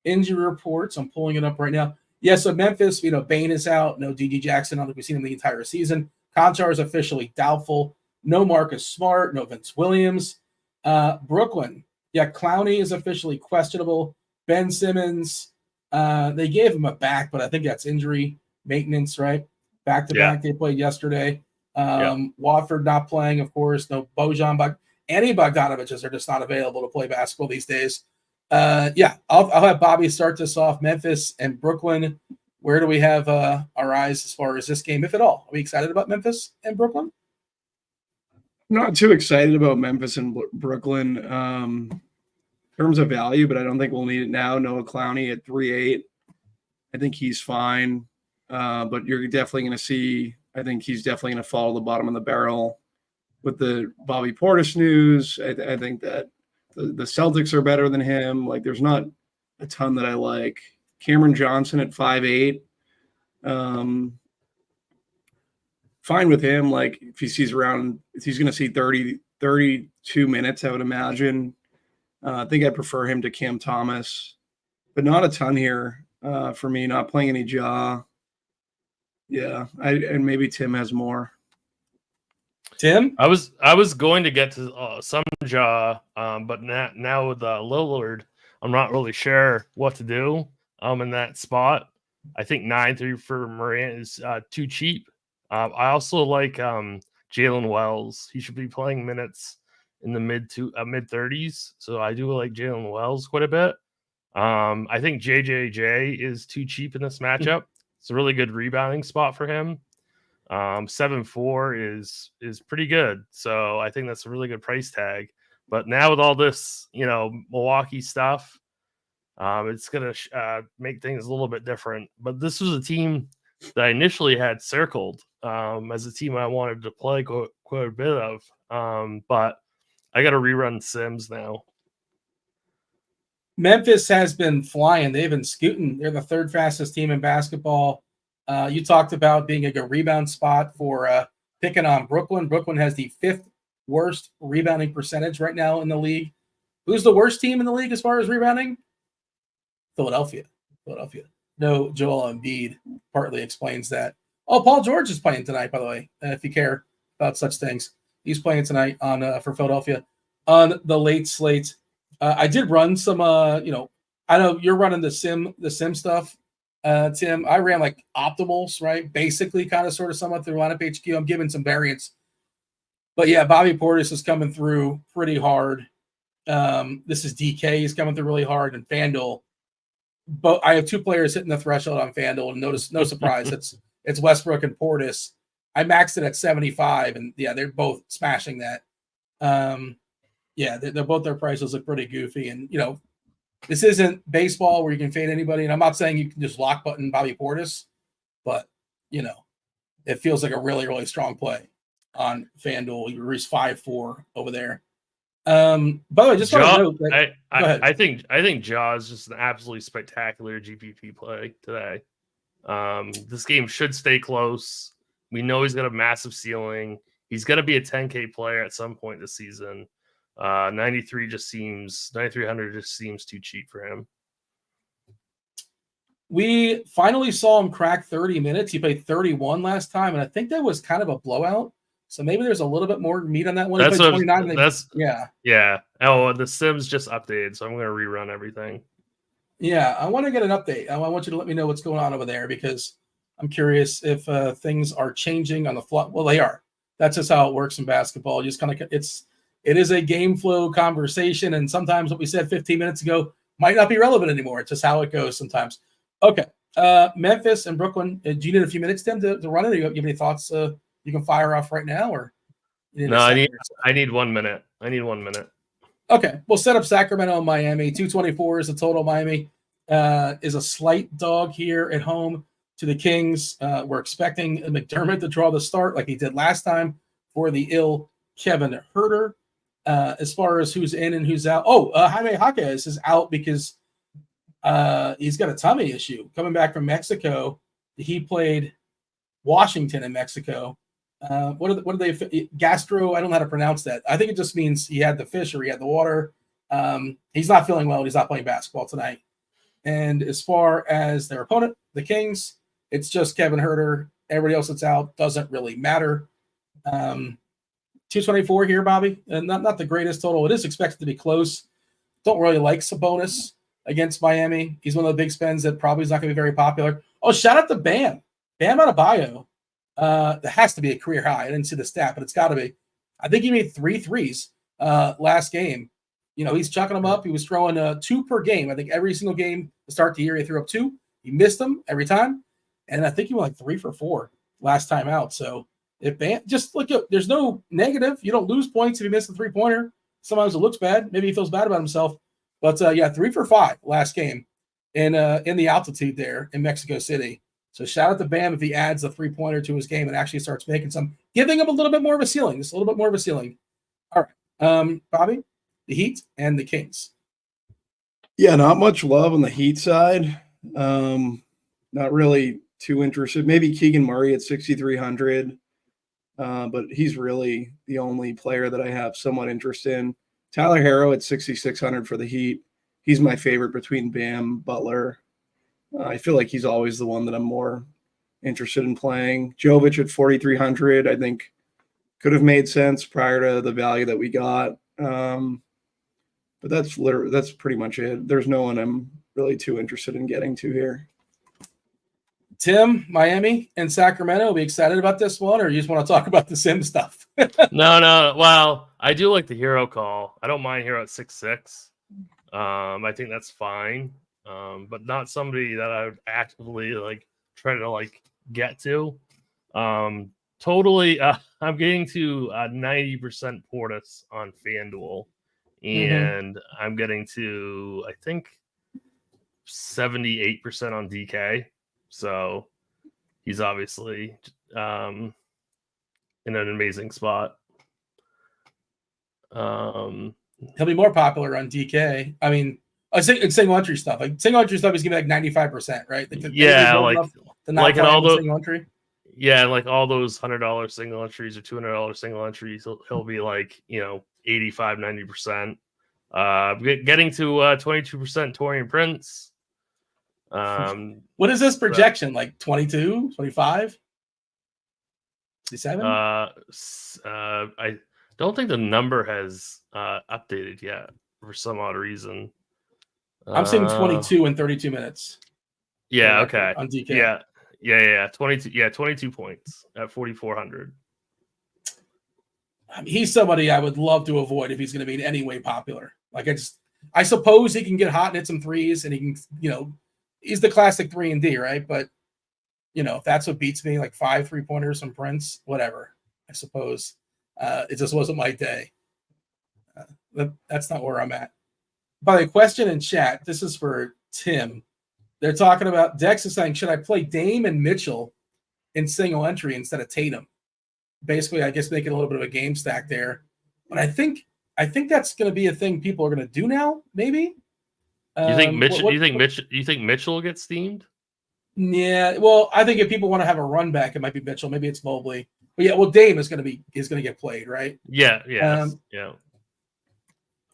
injury reports. I'm pulling it up right now. Yeah, so Memphis, Bane is out. No D.J. Jackson. I don't think we've seen him the entire season. Conchar is officially doubtful. No Marcus Smart, no Vince Williams. Brooklyn, yeah, Clowney is officially questionable. Ben Simmons, they gave him a back, but I think that's injury maintenance, right? Back-to-back, they played yesterday. Watford not playing, of course. No Bojan, but any Bogdanoviches are just not available to play basketball these days. I'll have Bobby start this off. Memphis and Brooklyn. Where do we have our eyes as far as this game, if at all? Are we excited about Memphis and Brooklyn? Not too excited about Memphis and Brooklyn in terms of value, but I don't think we'll need it now. Noah Clowney at 3.8. I think he's fine, but you're definitely going to see. I think he's definitely going to fall to the bottom of the barrel with the Bobby Portis news. I think that the Celtics are better than him. Like, there's not a ton that I like. Cameron Johnson at 5.8. Fine with him. Like, if he sees around, if he's going to see 32 minutes, I would imagine. I think I prefer him to Cam Thomas, but not a ton here for me. Not playing any Ja. Yeah, and maybe Tim has more. Tim, I was going to get to some Ja, but now with Lillard, I'm not really sure what to do. In that spot, I think 9.3 for Morant is too cheap. I also like Jalen Wells. He should be playing minutes in the mid 30s, so I do like Jalen Wells quite a bit. I think JJJ is too cheap in this matchup. It's a really good rebounding spot for him. 7.4 is pretty good, so I think that's a really good price tag. But now with all this, Milwaukee stuff, it's gonna make things a little bit different. But this was a team that I initially had circled as a team I wanted to play quite a bit of, but I got to rerun Sims now. Memphis has been flying. They've been scooting. They're the third fastest team in basketball. You talked about being a good rebound spot for picking on Brooklyn. Brooklyn has the 5th worst rebounding percentage right now in the league. Who's the worst team in the league as far as rebounding? Philadelphia. No, Joel Embiid partly explains that. Oh, Paul George is playing tonight, by the way, if you care about such things. He's playing tonight on for Philadelphia on the late slate. I did run some, I know you're running the sim stuff, Tim. I ran like optimals, right? Basically, kind of sort of somewhat through lineup HQ. I'm giving some variants. But yeah, Bobby Portis is coming through pretty hard. This is DK. He's coming through really hard. And FanDuel. But I have 2 players hitting the threshold on FanDuel. And notice, no surprise, it's Westbrook and Portis. I maxed it at 75, and yeah, they're both smashing that. They're both, their prices look pretty goofy. And, this isn't baseball where you can fade anybody. And I'm not saying you can just lock button Bobby Portis, but, it feels like a really, really strong play on FanDuel. You reach 5-4 over there. By the way, just want to note that, I think Ja is just an absolutely spectacular GPP play today. This game should stay close. We know he's got a massive ceiling. He's going to be a 10K player at some point this season. 9300 just seems too cheap for him. We finally saw him crack 30 minutes. He played 31 last time, and I think that was kind of a blowout. So maybe there's a little bit more meat on that one. That's 29. Yeah. Oh, the Sims just updated, so I'm going to rerun everything. Yeah, I want to get an update. I want you to let me know what's going on over there because I'm curious if things are changing on the fly. Well, they are. That's just how it works in basketball. You just kind of it is a game flow conversation, and sometimes what we said 15 minutes ago might not be relevant anymore. It's just how it goes sometimes. Okay, Memphis and Brooklyn. Do you need a few minutes, Tim, to run it? Or you have any thoughts you can fire off right now, or no? I need 1 minute. Okay, we'll set up Sacramento and Miami. 224 is the total. Miami is a slight dog here at home to the Kings. We're expecting McDermott to draw the start like he did last time for the ill Kevin Huerter. As far as who's in and who's out, Jaime Jaquez is out because he's got a tummy issue coming back from Mexico. He played Washington in Mexico. What are they? Gastro? I don't know how to pronounce that. I think it just means he had the fish or he had the water. He's not feeling well. He's not playing basketball tonight. And as far as their opponent, the Kings, it's just Kevin Huerter. Everybody else that's out doesn't really matter. 224 here, Bobby, and not the greatest total. It is expected to be close. Don't really like Sabonis against Miami. He's one of the big spends that probably is not going to be very popular. Oh, shout out to Bam Adebayo. That has to be a career high. I didn't see the stat, but it's got to be. I think he made 3 threes last game. He's chucking them up. He was throwing 2 per game. I think every single game to start the year, he threw up 2. He missed them every time. And I think he went like 3 for 4 last time out. So if Bam, just look at, there's no negative. You don't lose points if you miss the 3-pointer. Sometimes it looks bad. Maybe he feels bad about himself. But 3 for 5 last game in the altitude there in Mexico City. So shout out to Bam if he adds a 3-pointer to his game and actually starts making some, giving him a little bit more of a ceiling. Just a little bit more of a ceiling. All right. Bobby, the Heat and the Kings. Yeah, not much love on the Heat side. Not really too interested. Maybe Keegan Murray at 6,300. But he's really the only player that I have somewhat interest in. Tyler Herro at 6,600 for the Heat. He's my favorite between Bam, Butler. I feel like he's always the one that I'm more interested in playing. Jovic at 4,300, I think could have made sense prior to the value that we got. But that's pretty much it. There's no one I'm really too interested in getting to here. Tim, Miami and Sacramento, be excited about this one, or you just want to talk about the sim stuff? No. Well, I do like the hero call. I don't mind hero at 6'6". I think that's fine. But not somebody that I would actively try to get to. Totally. I'm getting to 90% Portis on FanDuel, and I'm getting to I think 78% on DK. So he's obviously in an amazing spot. He'll be more popular on DK. I mean, in single entry stuff. Single entry stuff is gonna be 95%, right? Like all those single entry. Yeah, like all those $100 single entries or $200 single entries, he'll be 85, 90%. Getting to 22% Torian Prince. What is this projection? 22, 25, 27? I don't think the number has updated yet for some odd reason. I'm seeing 22 in 32 minutes. Yeah, okay. On DK. Yeah. 22 points at 4,400. He's somebody I would love to avoid if he's going to be in any way popular. I suppose he can get hot and hit some threes, and he can, he's the classic 3 and D, right? But if that's what beats me, 5 3-pointers from Prince, whatever. I suppose it just wasn't my day. That's not where I'm at. By the question in chat, this is for Tim. They're talking about Dex is saying, should I play Dame and Mitchell in single entry instead of Tatum? Basically, I guess making a little bit of a game stack there. But I think that's going to be a thing people are going to do now. Maybe. You think Mitchell? You think Mitchell gets steamed? Yeah. Well, I think if people want to have a run back, it might be Mitchell. Maybe it's Mobley. But yeah, well, Dame is going to get played, right? Yeah.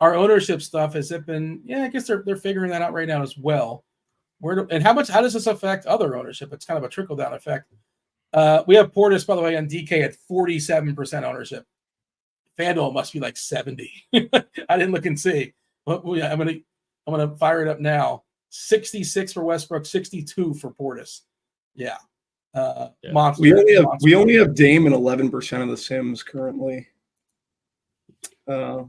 Our ownership stuff has it been? Yeah, I guess they're figuring that out right now as well. How does this affect other ownership? It's kind of a trickle down effect. We have Portis, by the way, on DK at 47% ownership. FanDuel must be 70. I didn't look and see. But I'm gonna fire it up now. 66 for Westbrook, 62 for Portis. Yeah. Monster. We only have Dame in 11% of the Sims currently. I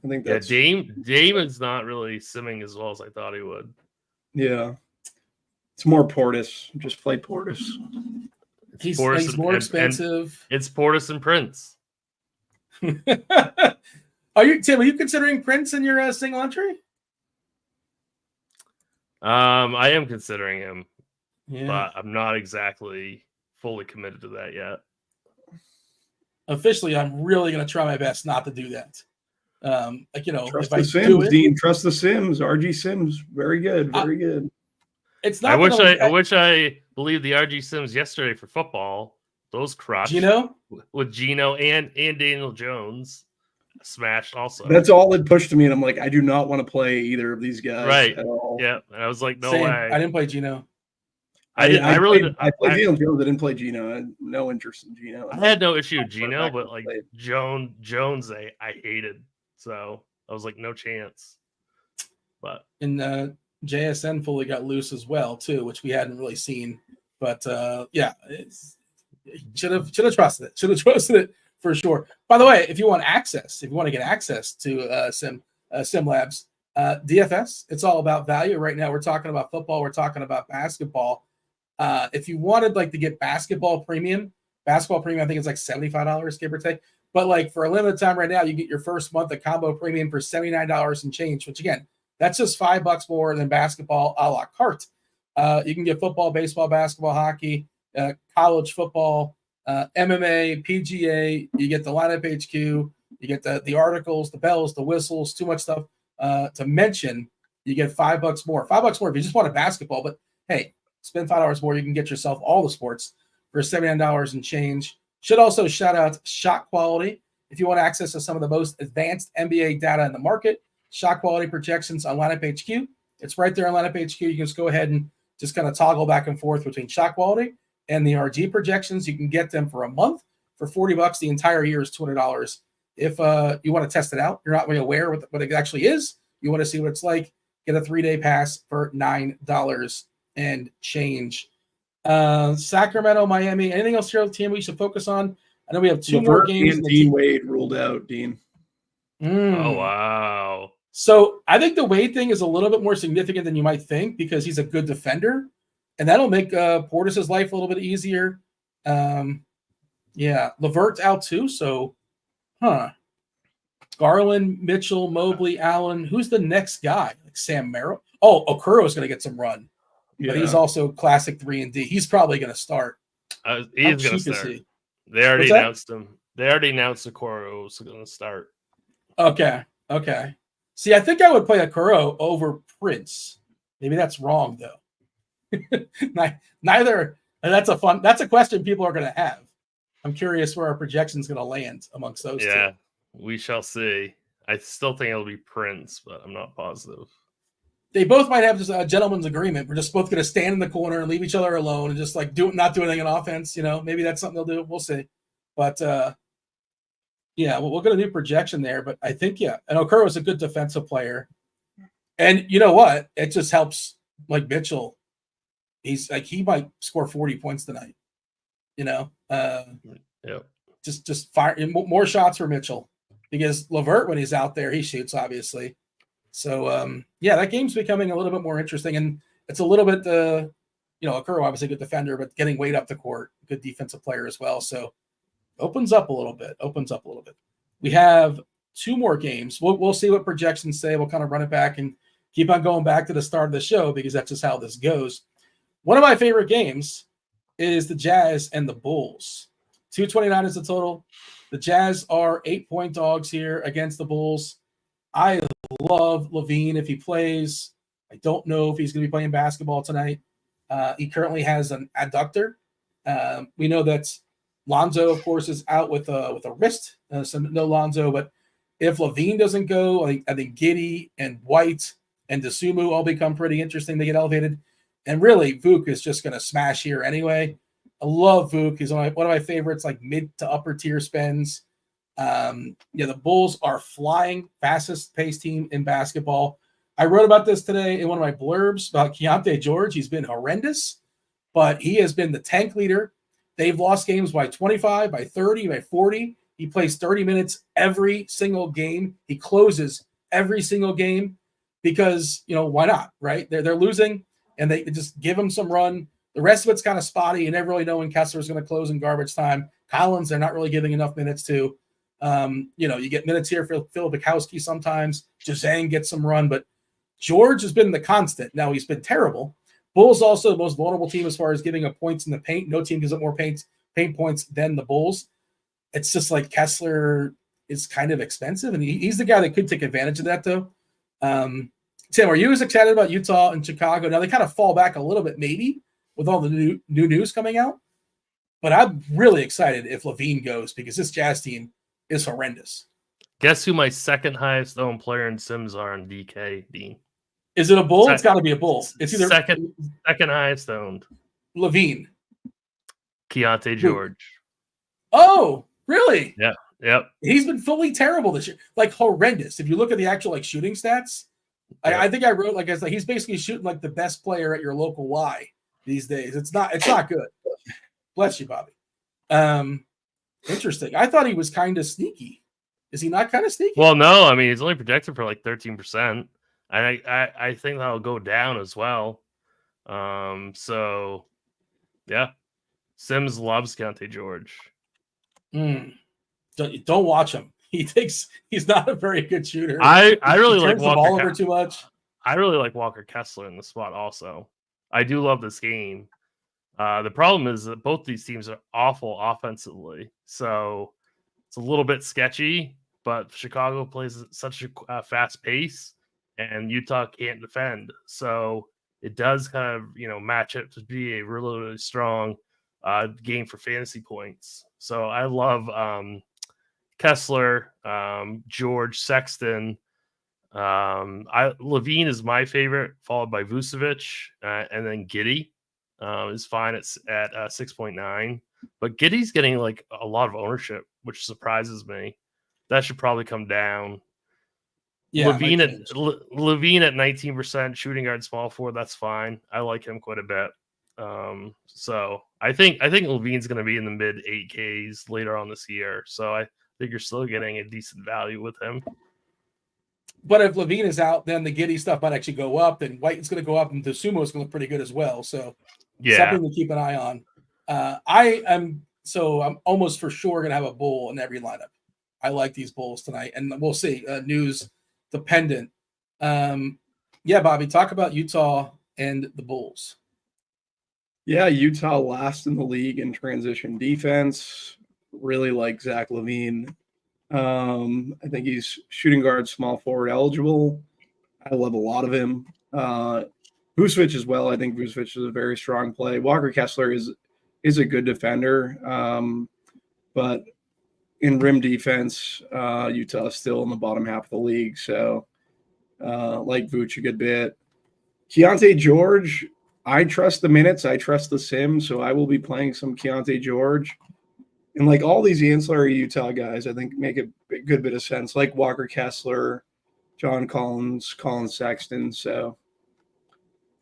think that's Dame is not really simming as well as I thought he would. Yeah. It's more Portis. Just play Portis. He's more expensive. It's Portis and Prince. Are you considering Prince in your single entry? I am considering him, yeah. But I'm not exactly fully committed to that yet. Officially, I'm really going to try my best not to do that. Trust if I Sims, do it, Dean. Trust the Sims. RG Sims, very good, very good. It's not. I wish I believed the RG Sims yesterday for football. Those crushed. With Gino and Daniel Jones smashed also. That's all it pushed to me, and I'm like, I do not want to play either of these guys right at all. Yeah, and I was like, no Same. way. I didn't play Gino. I played Daniel Jones. I didn't play Geno. I had no interest in Geno. I had no issue with Geno, but like Jones, I hated. So I was like, no chance. But JSN fully got loose as well too, which we hadn't really seen. But should have trusted it. Should have trusted it for sure. By the way, if you want to get access to SimLabs, DFS, it's all about value. Right now, we're talking about football. We're talking about basketball. If you wanted like to get basketball premium, I think it's like $75, give or take. But like for a limited time right now, you get your first month of combo premium for $79 and change, which again, that's just $5 more than basketball a la carte. You can get football, baseball, basketball, hockey, college football, MMA, PGA. You get the lineup HQ. You get the articles, the bells, the whistles, too much stuff to mention. You get $5 more. $5 more if you just want a basketball. But hey, spend $5 more. You can get yourself all the sports for $79 and change. Should also shout out Shot Quality. If you want access to some of the most advanced NBA data in the market, Shot Quality projections on lineup HQ. It's right there on lineup HQ. You can just go ahead and just kind of toggle back and forth between Shot Quality and the RG projections. You can get them for a month for $40. The entire year is $200. If you want to test it out, you're not really aware what it actually is, you want to see what it's like, get a 3-day pass for $9 and change. Sacramento, Miami, anything else here on the team we should focus on? I know we have two more games. Dean Wade ruled out, Dean. Oh, wow. So I think the Wade thing is a little bit more significant than you might think because he's a good defender, and that'll make Portis's life a little bit easier. Levert's out too, so Garland, Mitchell, Mobley, Allen. Who's the next guy? Like Sam Merrill? Oh, Okuro is going to get some run, but he's also classic 3-and-D. He's probably going to start. He's going to start. They already announced him. They already announced Okuro was going to start. Okay. See, I think I would play Okuro over Prince. Maybe that's wrong though. Neither. And that's a question people are going to have. I'm curious where our projection is going to land amongst those two. Yeah, we shall see. I still think it'll be Prince, but I'm not positive. They both might have just a gentleman's agreement. We're just both going to stand in the corner and leave each other alone and just like not do anything in offense. Maybe that's something they'll do. We'll see. But we'll get a new projection there. But I think and Okuro is a good defensive player. And you know what? It just helps like Mitchell. He's like he might score 40 points tonight. Just fire more shots for Mitchell because Levert, when he's out there, he shoots obviously. So that game's becoming a little bit more interesting, and it's a little bit Okuro obviously a good defender, but getting Wade up the court, good defensive player as well. So opens up a little bit. We have two more games. We'll see what projections say. We'll kind of run it back and keep on going back to the start of the show because that's just how this goes. One of my favorite games is the Jazz and the Bulls. 229 is the total. The Jazz are 8-point dogs here against the Bulls. I love Levine if he plays. I don't know if he's going to be playing basketball tonight. He currently has an adductor. We know that Lonzo, of course, is out with a wrist. So no Lonzo. But if Levine doesn't go, I think Giddey and White and DeSumo all become pretty interesting. They get elevated. And really, Vuk is just going to smash here anyway. I love Vuk. He's one of my favorites, like mid to upper tier spends. The Bulls are flying, fastest paced team in basketball. I wrote about this today in one of my blurbs about Keontae George. He's been horrendous, but he has been the tank leader. They've lost games by 25, by 30, by 40. He plays 30 minutes every single game. He closes every single game because, why not, right? They're losing, and they just give him some run. The rest of it's kind of spotty. You never really know when Kessler is going to close in garbage time. Collins, they're not really giving enough minutes to. You get minutes here for Phil Bukowski sometimes. Jazang gets some run, but George has been the constant. Now, he's been terrible. Bulls also the most vulnerable team as far as giving up points in the paint. No team gives up more paint points than the Bulls. It's just like Kessler is kind of expensive, and he's the guy that could take advantage of that, though. Tim, are you as excited about Utah and Chicago? Now, they kind of fall back a little bit maybe with all the new news coming out, but I'm really excited if Levine goes because this Jazz team is horrendous. Guess who my second highest owned player in Sims are on DK, Dean? Is it a Bull? It's got to be a Bull. It's either second highest owned. Levine. Keontae George. Oh, really? Yeah. Yep. He's been fully terrible this year, like horrendous. If you look at the actual shooting stats, yep. I think I wrote like he's basically shooting like the best player at your local Y these days. It's not good. Bless you, Bobby. Interesting. I thought he was kind of sneaky. Is he not kind of sneaky? Well, no. I mean, he's only projected for like 13%. I think that'll go down as well. So yeah, Sims loves Keontae George. Don't watch him. He's not a very good shooter. I really like Walker. The ball over too much. I really like Walker Kessler in the spot also. I do love this game. The problem is that both these teams are awful offensively, so it's a little bit sketchy. But Chicago plays at such a fast pace, and Utah can't defend, so it does kind of match up to be a really, really strong game for fantasy points. So I love Kessler, George, Sexton. Levine is my favorite, followed by Vucevic, and then Giddey is fine at 6.9. But Giddey's getting like a lot of ownership, which surprises me. That should probably come down. Yeah, Levine at 19%, shooting guard, small forward. That's fine. I like him quite a bit. So I think Levine's going to be in the mid 8Ks later on this year. So I think you're still getting a decent value with him. But if Levine is out, then the Giddey stuff might actually go up. Then White's going to go up, and the Sumo is going to look pretty good as well. So something to keep an eye on. I'm almost for sure going to have a bull in every lineup. I like these bulls tonight, and we'll see. News dependent. Yeah, Bobby, talk about Utah and the Bulls. Yeah, Utah last in the league in transition defense. Really like Zach LaVine. I think he's shooting guard, small forward eligible. I love a lot of him. Vucevic as well. I think Vucevic is a very strong play. Walker Kessler is a good defender, but in rim defense, Utah is still in the bottom half of the league. So like Vooch a good bit. Keontae George, I trust the minutes. I trust the sim. So I will be playing some Keontae George. And like all these ancillary Utah guys, I think make a good bit of sense. Like Walker Kessler, John Collins, Colin Sexton. So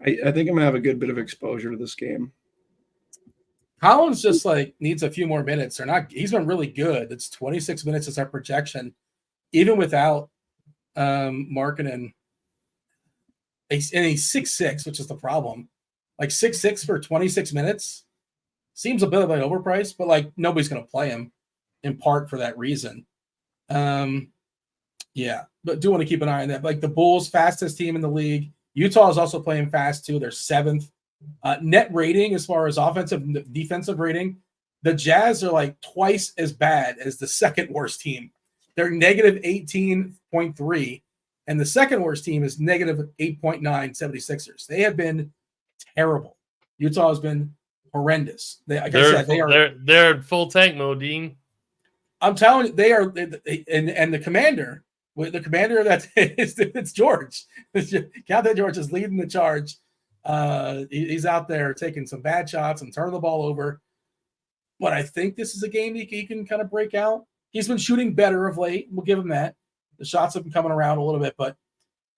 I think I'm going to have a good bit of exposure to this game. Collins just like needs a few more minutes. He's been really good. It's 26 minutes is our projection, even without Markkanen. And he's 6'6", which is the problem. Like 6'6" for 26 minutes seems a bit of an overpriced, but like nobody's going to play him in part for that reason. Yeah, but do want to keep an eye on that. Like the Bulls, fastest team in the league. Utah is also playing fast too. They're 7th. Net rating as far as offensive and defensive rating, the Jazz are like twice as bad as the second worst team. They're negative 18.3, and the second worst team is negative 8.9 76ers. They have been terrible. Utah has been horrendous. They're full tank mode, Dean. I'm telling you, they are. And the commander of that it's George. Keontae George is leading the charge. He's out there taking some bad shots and turning the ball over. But I think this is a game he can kind of break out. He's been shooting better of late. We'll give him that. The shots have been coming around a little bit, but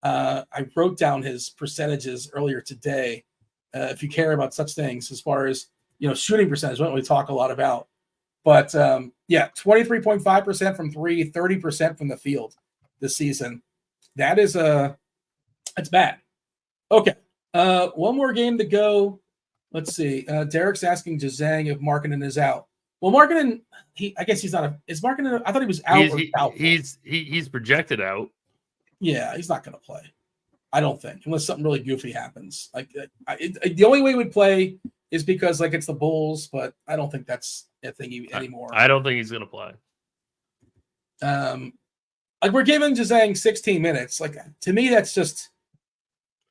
I wrote down his percentages earlier today. If you care about such things as far as shooting percentage, we don't really talk a lot about. But 23.5% from three, 30% from the field this season. That's bad. Okay. One more game to go. Let's see. Derek's asking Jazang if Markkanen is out. Well, Markkanen, I guess he's not. Is Markkanen? I thought he was out. He's projected out. Yeah, he's not going to play. I don't think, unless something really goofy happens. Like the only way he would play is because like it's the Bulls, but I don't think that's a thing anymore. I don't think he's going to play. Like we're giving Jazang 16 minutes. Like to me, that's just.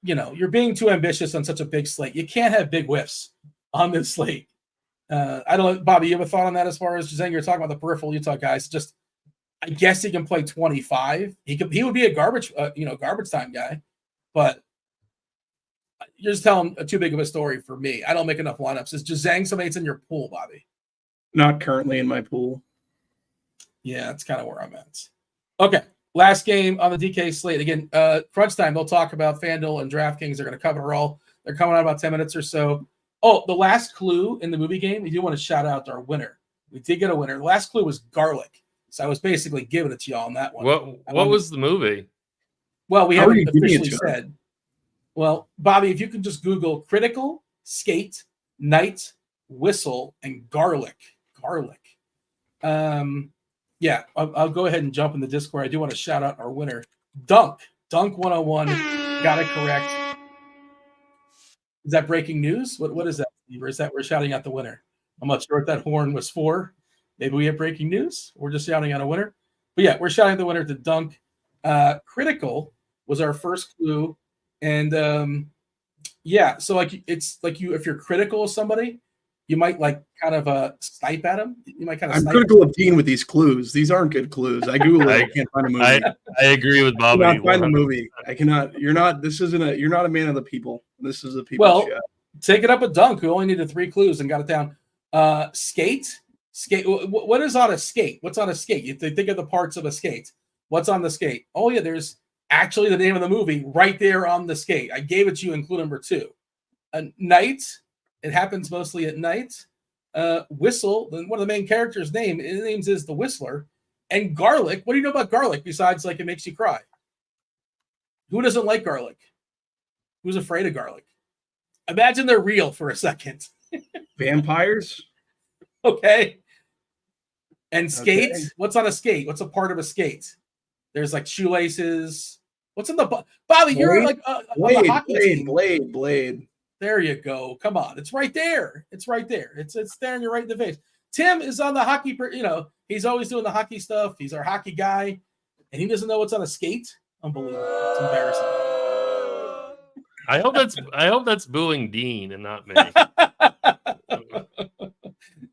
You're being too ambitious on such a big slate. You can't have big whiffs on this slate. I don't know, Bobby, you have a thought on that as far as Jazang? You're talking about the peripheral Utah guys. Just, I guess he can play 25. He would be a garbage time guy, but You're just telling too big of a story for me. I don't make enough lineups. Is Jazang somebody that's in your pool, Bobby? Not currently in my pool. Yeah, that's kind of where I'm at. Okay, last game on the DK slate. Again, crunch time. They'll talk about FanDuel and DraftKings. They're going to cover it all. They're coming out about 10 minutes or so. Oh, the last clue in the movie game, we do want to shout out to our winner. We did get a winner. The last clue was garlic. So I was basically giving it to y'all on that one. What was the movie? Well, we How are haven't you giving it officially to her? said. Well, Bobby, if you can just Google critical, skate, night, whistle, and garlic. Garlic. Yeah, I'll go ahead and jump in the Discord. I do want to shout out our winner, Dunk 101. Got it correct. Is that breaking news? What is that? Or is that we're shouting out the winner? I'm not sure what that horn was for. Maybe we have breaking news. We're just shouting out a winner. But yeah, we're shouting the winner to Dunk. Critical was our first clue. And yeah, so like it's like if you're critical of somebody, you might like kind of snipe at them. You might kind of. I'm critical of Dean with these clues. These aren't good clues. I Google it. I can't find a movie. I agree with Bobby. I cannot find a movie. I cannot. You're not. This isn't a. You're not a man of the people. This is a people show. Take it up with Dunk, who only needed 3 clues and got it down. Skate. What is on a skate? What's on a skate? You think of the parts of a skate. What's on the skate? Oh yeah, there's actually the name of the movie right there on the skate. I gave it to you in clue number 2. Night. It happens mostly at night. Whistle. One of the main characters' names is the Whistler. And garlic. What do you know about garlic besides like it makes you cry? Who doesn't like garlic? Who's afraid of garlic? Imagine they're real for a second. Vampires. Okay. And skate. Okay. What's on a skate? What's a part of a skate? There's like shoelaces. What's in the Bobby? You're like on the hockey team. Blade. There you go. Come on. It's right there. It's right there. It's staring you right in the face. Tim is on the hockey, he's always doing the hockey stuff. He's our hockey guy, and he doesn't know what's on a skate. Unbelievable. It's embarrassing. I hope that's booing Dean and not me.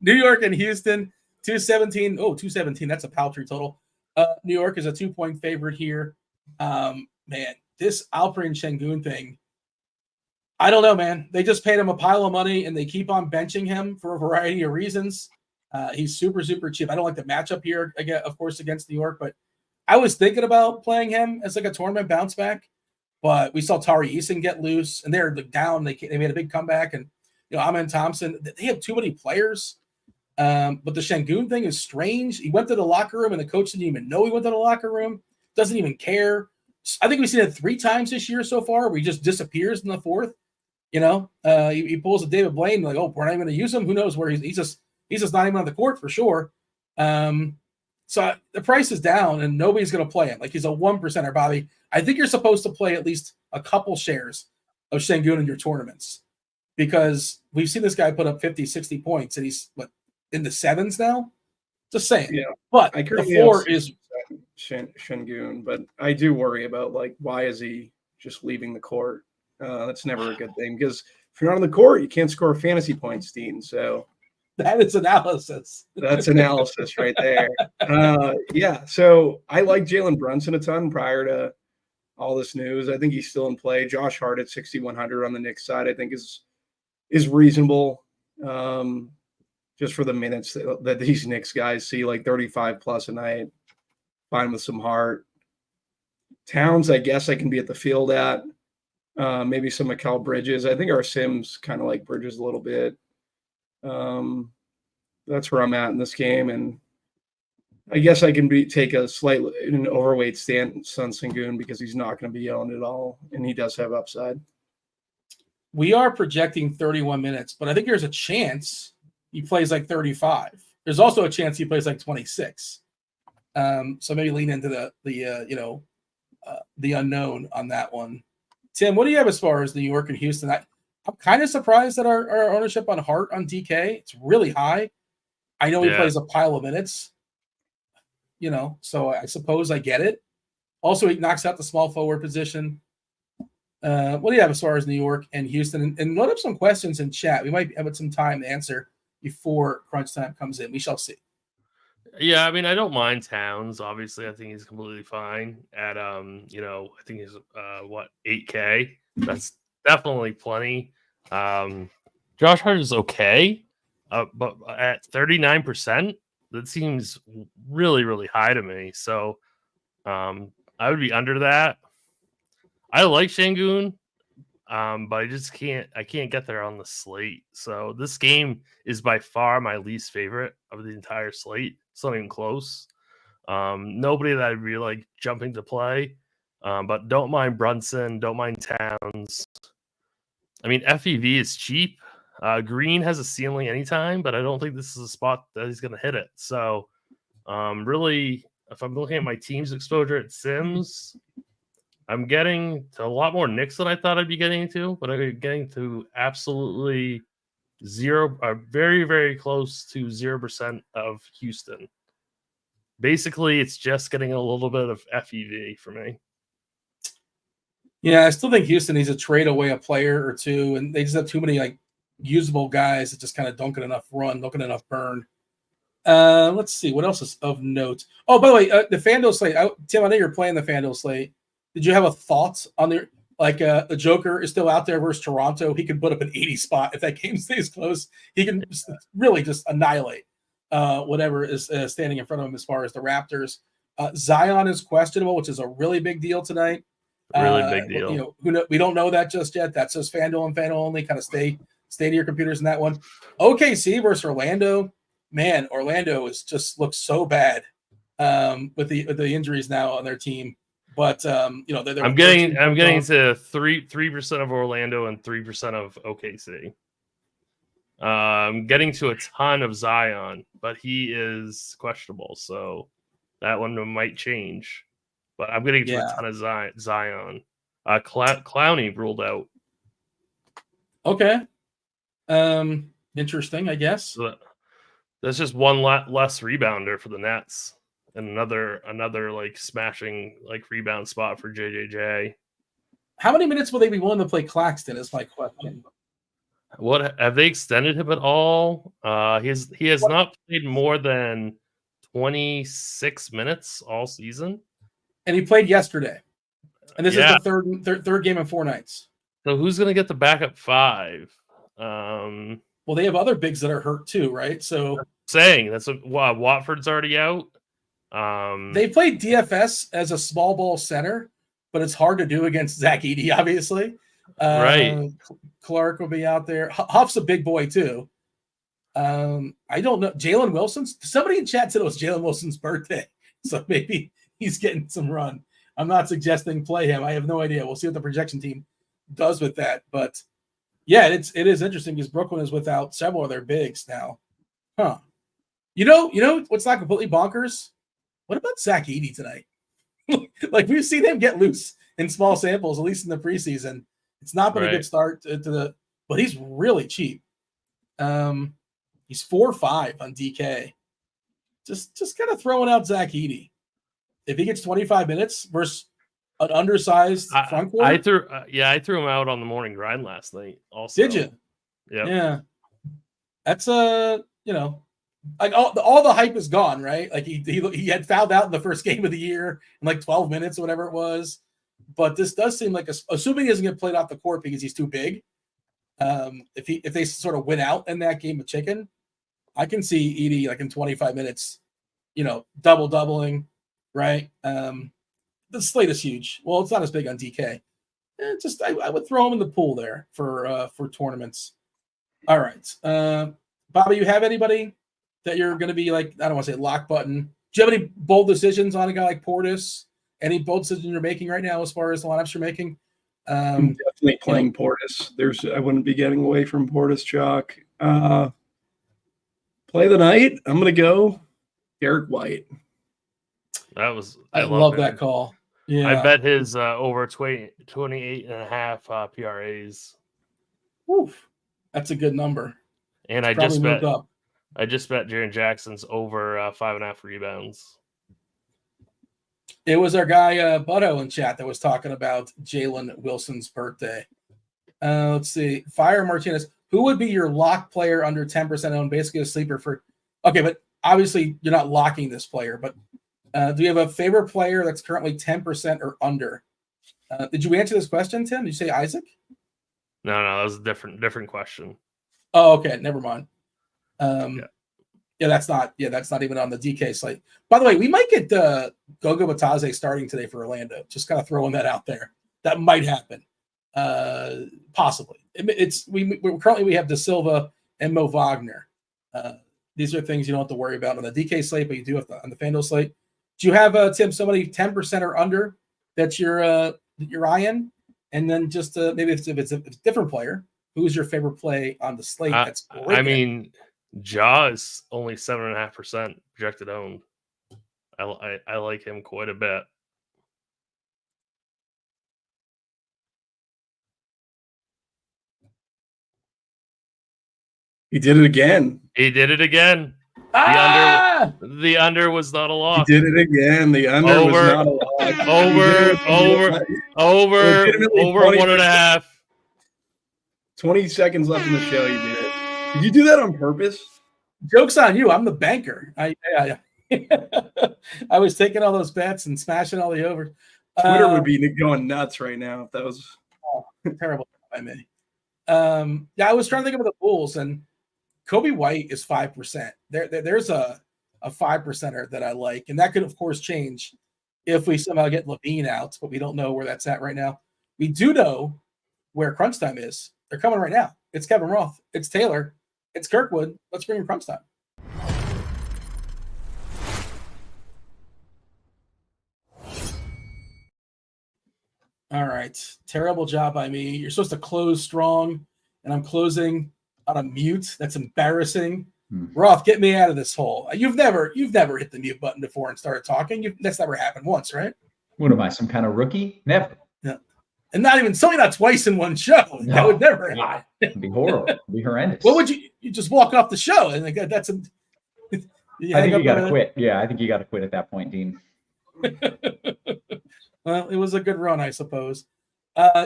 New York and Houston, 217. Oh, 217. That's a paltry total. New York is a 2-point favorite here. Man, this Alperen Şengün thing. I don't know, man. They just paid him a pile of money, and they keep on benching him for a variety of reasons. He's super, super cheap. I don't like the matchup here, again, of course, against New York, but I was thinking about playing him as like a tournament bounce back, but we saw Tari Eason get loose, and they're down. They made a big comeback, and Amin Thompson. They have too many players. But the Şengün thing is strange. He went to the locker room, and the coach didn't even know he went to the locker room. Doesn't even care. I think we've seen it 3 times this year so far, where he just disappears in the 4th. He pulls a David Blaine, like, oh, we're not even going to use him. Who knows where he's just not even on the court for sure. So the price is down, and nobody's going to play him. Like, he's a 1%er, Bobby. I think you're supposed to play at least a couple shares of Şengün in your tournaments, because we've seen this guy put up 50, 60 points, and he's in the 7s now. Just saying. Yeah, but the 4 is Şengün, but I do worry about why is he just leaving the court? That's never a good thing, because if you're not on the court, you can't score fantasy points, Dean. So that is analysis. That's analysis right there. Yeah. So I like Jalen Brunson a ton prior to all this news. I think he's still in play. Josh Hart at 6,100 on the Knicks side, I think is reasonable. Just for the minutes that these Knicks guys see, like 35 plus a night, fine with some heart. Towns, I guess I can be at the field at. Maybe some Mikal Bridges. I think our Sims kind of like Bridges a little bit. That's where I'm at in this game, and I guess I can take an overweight stance on Şengün because he's not going to be owned at all, and he does have upside. We are projecting 31 minutes, but I think there's a chance he plays like 35. There's also a chance he plays like 26. So maybe lean into the unknown on that one. Tim, what do you have as far as New York and Houston? I'm kind of surprised that our ownership on Hart on DK, it's really high. I know he plays a pile of minutes, so I suppose I get it. Also, he knocks out the small forward position. What do you have as far as New York and Houston? And load up some questions in chat. We might have some time to answer before crunch time comes in. We shall see. Yeah, I mean, I don't mind Towns. Obviously, I think he's completely fine at I think he's 8K. That's definitely plenty. Josh Hart is okay, but at 39%, that seems really, really high to me. So I would be under that. I like Şengün, but I can't get there on the slate. So this game is by far my least favorite of the entire slate. It's not even close. Nobody that I'd be like jumping to play. But don't mind Brunson, don't mind Towns. I mean, FEV is cheap. Green has a ceiling anytime, but I don't think this is a spot that he's going to hit it. So, really, if I'm looking at my team's exposure at Sims, I'm getting to a lot more Knicks than I thought I'd be getting to, but I'm getting to absolutely zero, very, very close to 0% of Houston. Basically, it's just getting a little bit of FEV for me. Yeah, I still think Houston needs to trade away a player or two, and they just have too many like usable guys that just kind of don't get enough run, don't get enough burn. Let's see what else is of note. Oh, by the way, the FanDuel slate. Tim, I know you're playing the FanDuel slate. Did you have a thought on the the Joker is still out there versus Toronto? He could put up an 80 spot if that game stays close. He can really just annihilate whatever is standing in front of him as far as the Raptors. Zion is questionable, which is a really big deal tonight. Really big deal. We don't know that just yet. That's just FanDuel and FanDuel only. Kind of stay to your computers in that one. OKC versus Orlando. Man, Orlando looks so bad with the injuries now on their team. But I'm getting to 3% of Orlando and 3% of OKC. I'm getting to a ton of Zion, but he is questionable, so that one might change. But I'm getting to a ton of Zion. Clowney ruled out. Okay. Interesting, I guess. So that's just one less rebounder for the Nets, and another like smashing like rebound spot for JJJ. How many minutes will they be willing to play Claxton? Is my question. What have they extended him at all? He has not played more than 26 minutes all season. And he played yesterday. And this is the third game in 4 nights. So who's going to get the backup 5? Well, they have other bigs that are hurt too, right? So that's Watford's already out. They played DFS as a small ball center, but it's hard to do against Zach Edey, obviously. Right. Clark will be out there. Huff's a big boy too. I don't know. Jalen Wilson's. Somebody in chat said it was Jalen Wilson's birthday, so maybe he's getting some run. I'm not suggesting play him. I have no idea. We'll see what the projection team does with that. But yeah, it is interesting because Brooklyn is without several of their bigs now. Huh. You know what's not completely bonkers? What about Zach Edey tonight? Like we've seen him get loose in small samples, at least in the preseason. It's not been a good start but he's really cheap. He's 4-5 on DK. Just kind of throwing out Zach Edey. If he gets 25 minutes versus an undersized front court, I threw him out on the morning grind last night. Also, did you? Yeah. That's like all the hype is gone, right? Like he had fouled out in the first game of the year in like 12 minutes or whatever it was. But this does seem like, assuming he doesn't get played off the court because he's too big. If they sort of win out in that game of chicken, I can see Edey like in 25 minutes, doubling, right? The slate is huge. Well, it's not as big on DK. I would throw him in the pool there for tournaments. All right, Bobby, you have anybody that you're going to be like? I don't want to say lock button. Do you have any bold decisions on a guy like Portis? Any bold decisions you're making right now as far as the lineups you're making? I'm definitely playing Portis. I wouldn't be getting away from Portis, Chalk. Play the night. I'm going to go Derek White. I love that call. Yeah. I bet his over 28.5 PRAs. Oof. That's a good number. And I just bet Jaren Jackson's over 5.5 rebounds. It was our guy Butto in chat that was talking about Jalen Wilson's birthday. Let's see. Fire Martinez. Who would be your lock player under 10% owned? Basically a sleeper for. Okay, but obviously you're not locking this player. But do you have a favorite player that's currently 10% or under? Did you answer this question, Tim? Did you say Isaac? No, that was a different question. Oh, okay, never mind. Yeah, that's not even on the DK slate. By the way, we might get Gogo Batase starting today for Orlando. Just kind of throwing that out there. That might happen. Possibly. We have De Silva and Mo Wagner. These are things you don't have to worry about on the DK slate, but you do have on the FanDuel slate. Do you have Tim, somebody 10% or under that you're eyeing? And then just maybe if it's a different player, who's your favorite play on the slate? That's great. I mean, Ja is only 7.5% projected owned. I like him quite a bit. He did it again. The under was not a lock. He did it again. The under was not a lock. Over 1.5. 20 seconds left in the show. You did it. Did you do that on purpose? Joke's on you. I'm the banker. I was taking all those bets and smashing all the overs. Twitter would be going nuts right now if that was terrible by me. I was trying to think of the Bulls, and Kobe White is 5%. There's a 5%er that I like, and that could of course change if we somehow get Levine out, but we don't know where that's at right now. We do know where crunch time is. They're coming right now. It's Kevin Roth. It's Taylor. It's Kirkwood. Let's bring in crunch time. All right. Terrible job by me. You're supposed to close strong, and I'm closing on a mute. That's embarrassing. Roth, get me out of this hole. You've never hit the mute button before and started talking. That's never happened once, right? What am I, some kind of rookie? Never. Yeah. And certainly not twice in one show. No, that would never happen. It'd be horrible. It'd be horrendous. What would you just walk off the show? And like that's a I think you gotta quit. Yeah, I think you gotta quit at that point, Dean. Well, it was a good run, I suppose.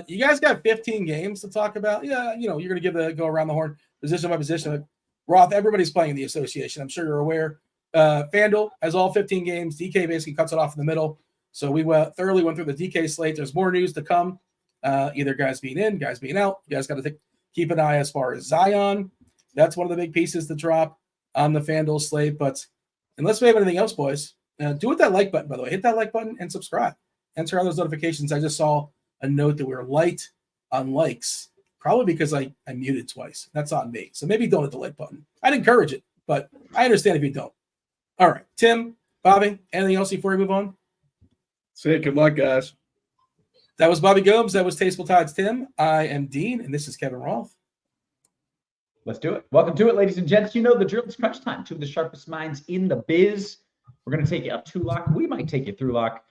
You guys got 15 games to talk about. Yeah, you're gonna go around the horn, position by position. Roth, everybody's playing in the association. I'm sure you're aware. FanDuel has all 15 games. DK basically cuts it off in the middle. So we thoroughly went through the DK slate. There's more news to come. Either guys being in, guys being out. You guys got to keep an eye as far as Zion. That's one of the big pieces to drop on the FanDuel slate. But unless we have anything else, boys, do hit that like button, by the way. Hit that like button and subscribe. Enter all those notifications. I just saw a note that we were light on likes, probably because I muted twice. That's on me. So maybe don't hit the like button. I'd encourage it, but I understand if you don't. All right. Tim, Bobby, anything else before we move on? Say good luck, guys. That was Bobby Gomes. That was Tasteful Tides Tim. I am Dean, and this is Kevin Roth. Let's do it. Welcome to it, ladies and gents. You know the drill. It's crunch time. Two of the sharpest minds in the biz. We're going to take you up two lock. We might take you through lock.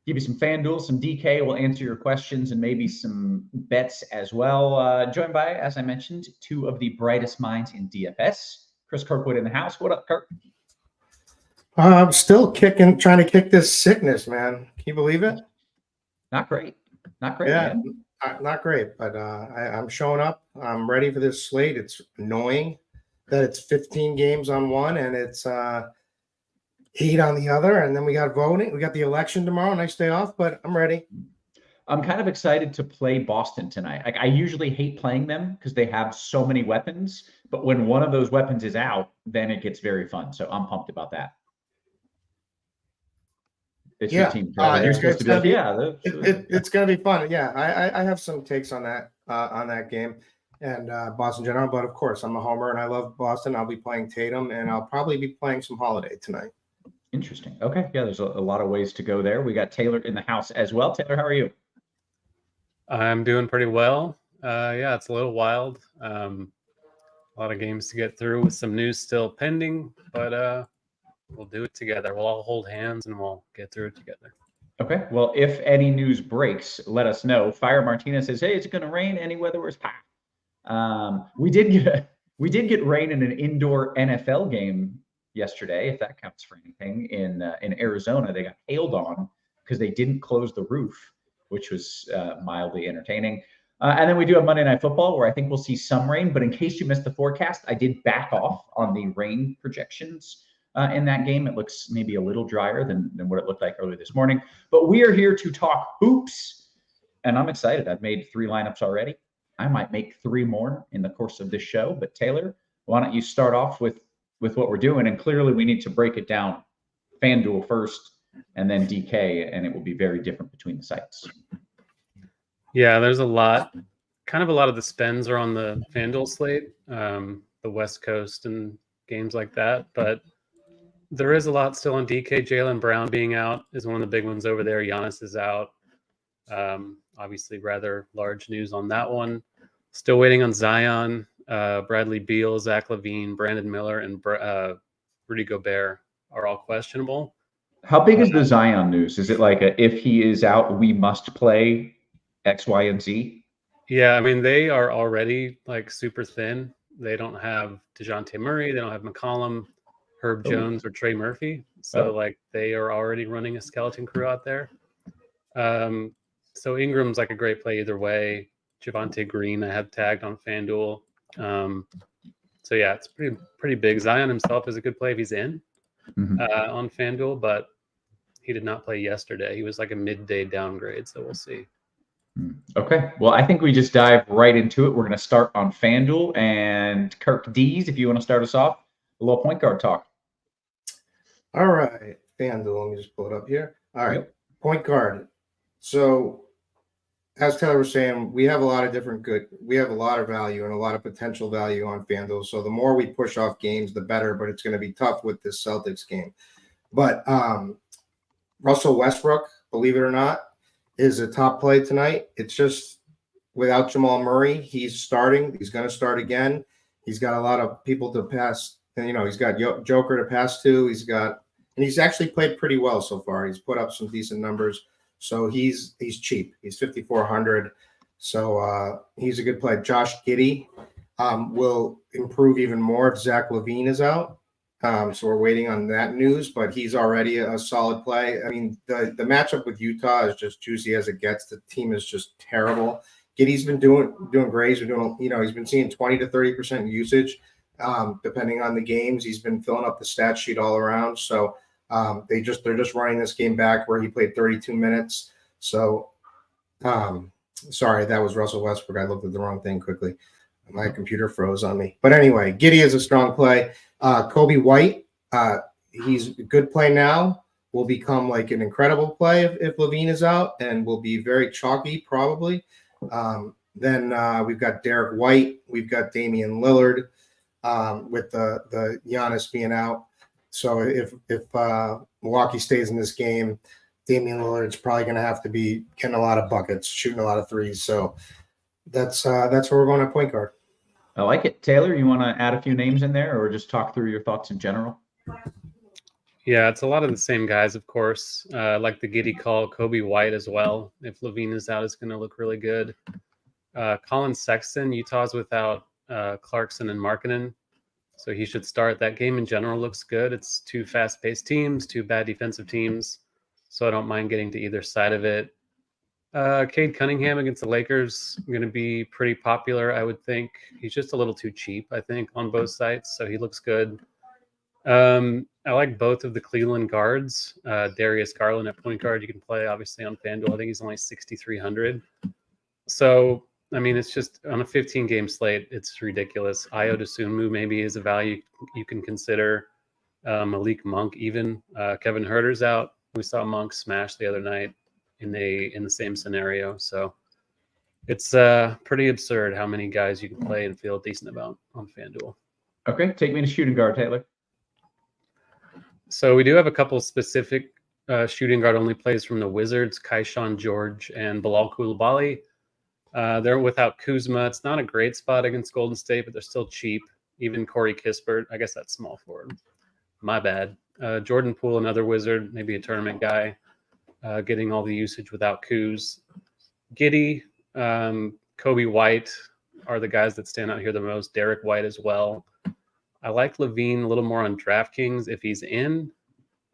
Give you some FanDuel, some DK. We'll answer your questions and maybe some bets as well. Joined by, as I mentioned, two of the brightest minds in DFS. Chris Kirkwood in the house. What up, Kirk? I'm still trying to kick this sickness, man. Can you believe it? Not great. Not great. Yeah, not great. But I'm showing up. I'm ready for this slate. It's annoying that it's 15 games on one and it's 8 on the other. And then we got voting. We got the election tomorrow. Nice day off, but I'm ready. I'm kind of excited to play Boston tonight. Like, I usually hate playing them because they have so many weapons. But when one of those weapons is out, then it gets very fun. So I'm pumped about that. It's your team. It's going to be fun. Yeah, I have some takes on that game and Boston general. But of course, I'm a homer and I love Boston. I'll be playing Tatum and I'll probably be playing some Holiday tonight. Interesting. Okay. Yeah, there's a lot of ways to go there. We got Taylor in the house as well. Taylor, how are you? I'm doing pretty well. Yeah, it's a little wild. A lot of games to get through with some news still pending, but we'll do it together. We'll all hold hands and we'll get through it together. Okay. Well, if any news breaks, let us know. Fire Martinez says, "Hey, it's going to rain. Any weather is packed." We did get rain in an indoor NFL game yesterday, if that counts for anything. In Arizona, they got hailed on because they didn't close the roof, which was mildly entertaining. And then we do have Monday Night Football, where I think we'll see some rain. But in case you missed the forecast, I did back off on the rain projections. In that game, it looks maybe a little drier than what it looked like earlier this morning. But we are here to talk hoops, and I'm excited. I've made 3 lineups already. I might make 3 more in the course of this show. But Taylor, why don't you start off with what we're doing? And clearly we need to break it down. FanDuel first and then DK, and it will be very different between the sites. Yeah, there's a lot of the spends are on the FanDuel slate, the West Coast and games like that. But there is a lot still on DK. Jaylen Brown being out is one of the big ones over there. Giannis is out. Obviously, rather large news on that one. Still waiting on Zion, Bradley Beal, Zach LaVine, Brandon Miller, and Rudy Gobert are all questionable. How big is the Zion news? Is it like if he is out, we must play X, Y, and Z? Yeah, I mean, they are already like super thin. They don't have DeJounte Murray. They don't have McCollum, Herb Jones, or Trey Murphy. So like they are already running a skeleton crew out there. So Ingram's like a great play either way. Javonte Green, I have tagged on FanDuel. So yeah, it's pretty big. Zion himself is a good play if he's in on FanDuel, but he did not play yesterday. He was like a midday downgrade, so we'll see. Okay, well, I think we just dive right into it. We're going to start on FanDuel, and Kirkdiese, if you want to start us off, a little point guard talk. All right, FanDuel, let me just pull it up here. All right, point guard. So, as Taylor was saying, we have a lot of value and a lot of potential value on FanDuel. So the more we push off games, the better, but it's going to be tough with this Celtics game. But Russell Westbrook, believe it or not, is a top play tonight. It's just without Jamal Murray, he's starting. He's going to start again. He's got a lot of people to pass. You know, he's got Joker to pass to. And he's actually played pretty well so far. He's put up some decent numbers. So he's cheap. He's 5,400. So he's a good play. Josh Giddey will improve even more if Zach LaVine is out. So we're waiting on that news, but he's already a solid play. I mean, the matchup with Utah is just juicy as it gets. The team is just terrible. Giddey's been doing great. He's been he's been seeing 20 to 30% usage, depending on the games. He's been filling up the stat sheet all around. So they're just running this game back where he played 32 minutes. So sorry, that was Russell Westbrook. I looked at the wrong thing quickly. My computer froze on me. But anyway, Giddey is a strong play. Kobe White, he's a good play now. Will become like an incredible play if LaVine is out, and will be very chalky probably. Then we've got Derek White. We've got Damian Lillard with the Giannis being out. So if Milwaukee stays in this game, Damian Lillard's probably going to have to be getting a lot of buckets, shooting a lot of threes. So that's where we're going at point guard. I like it. Taylor, you want to add a few names in there or just talk through your thoughts in general? Yeah, it's a lot of the same guys, of course. Like the Giddey call, Kobe White as well. If LaVine is out, it's going to look really good. Colin Sexton, Utah's without Clarkson and Markkanen, so he should start. That game in general looks good. It's 2 fast-paced teams, 2 bad defensive teams, so I don't mind getting to either side of it. Cade Cunningham against the Lakers going to be pretty popular, I would think. He's just a little too cheap, I think, on both sides, so he looks good. I like both of the Cleveland guards. Darius Garland at point guard, you can play obviously on FanDuel. I think he's only 6,300. So, I mean, it's just on a 15-game slate, it's ridiculous. Ayo Dosunmu maybe is a value you can consider. Malik Monk even. Kevin Huerter's out. We saw Monk smash the other night in the same scenario. So it's pretty absurd how many guys you can play and feel decent about on FanDuel. Okay, take me to shooting guard, Taylor. So we do have a couple specific shooting guard only plays from the Wizards, Kaishan George and Bilal Coulibaly. They're without Kuzma. It's not a great spot against Golden State, but they're still cheap. Even Corey Kispert, I guess that's small forward. My bad. Jordan Poole, another Wizard, maybe a tournament guy, getting all the usage without Kuz. Giddey, Kobe White are the guys that stand out here the most. Derek White as well. I like LaVine a little more on DraftKings if he's in.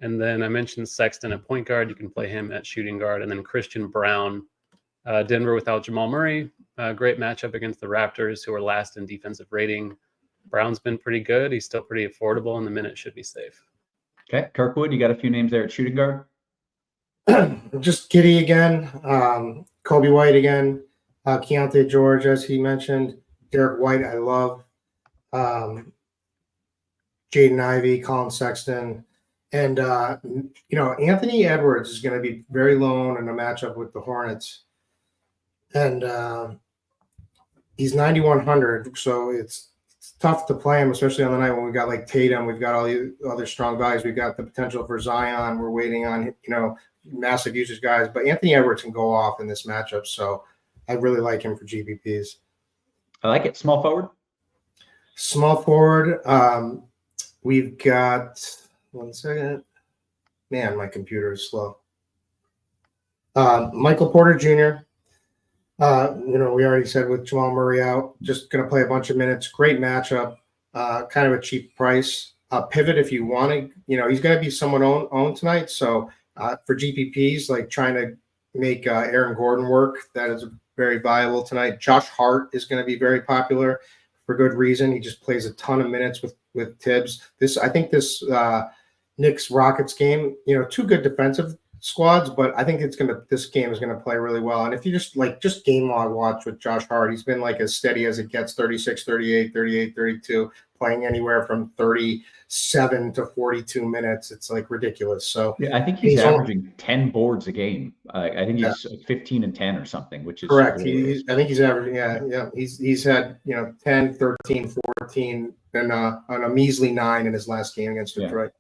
And then I mentioned Sexton at point guard. You can play him at shooting guard. And then Christian Brown, Denver without Jamal Murray. Great matchup against the Raptors, who are last in defensive rating. Brown's been pretty good. He's still pretty affordable, and the minute should be safe. Okay, Kirkwood, you got a few names there at shooting guard? Just Giddey again, Kobe White again. Keontae George, as he mentioned, Derek White, I love. Jaden Ivey, Colin Sexton, and Anthony Edwards is going to be very low in a matchup with the Hornets, and he's 9,100, so it's tough to play him, especially on the night when we got like Tatum, we've got all the other strong guys, we've got the potential for Zion, we're waiting on massive usage guys, but Anthony Edwards can go off in this matchup, so I really like him for GPPs. I like it. Small forward. Small forward. We've got 1 second. Man, my computer is slow. Michael Porter Jr. We already said with Jamal Murray out, just going to play a bunch of minutes. Great matchup. Kind of a cheap price. Pivot if you want to. He's going to be someone owned tonight. So for GPPs, like trying to make Aaron Gordon work, that is very viable tonight. Josh Hart is going to be very popular for good reason. He just plays a ton of minutes with Tibbs. I think this Knicks Rockets game, two good defensive squads, but I think this game is gonna play really well. And if you just game log watch with Josh Hart, he's been like as steady as it gets, 36, 38, 38, 32, playing anywhere from 37 to 42 minutes. It's like ridiculous. So yeah, I think he's averaging 10 boards a game. I think he's 15 and 10 or something, which is correct. I think he's averaging, he's had 10, 13, 14, and on a measly 9 in his last game against Detroit.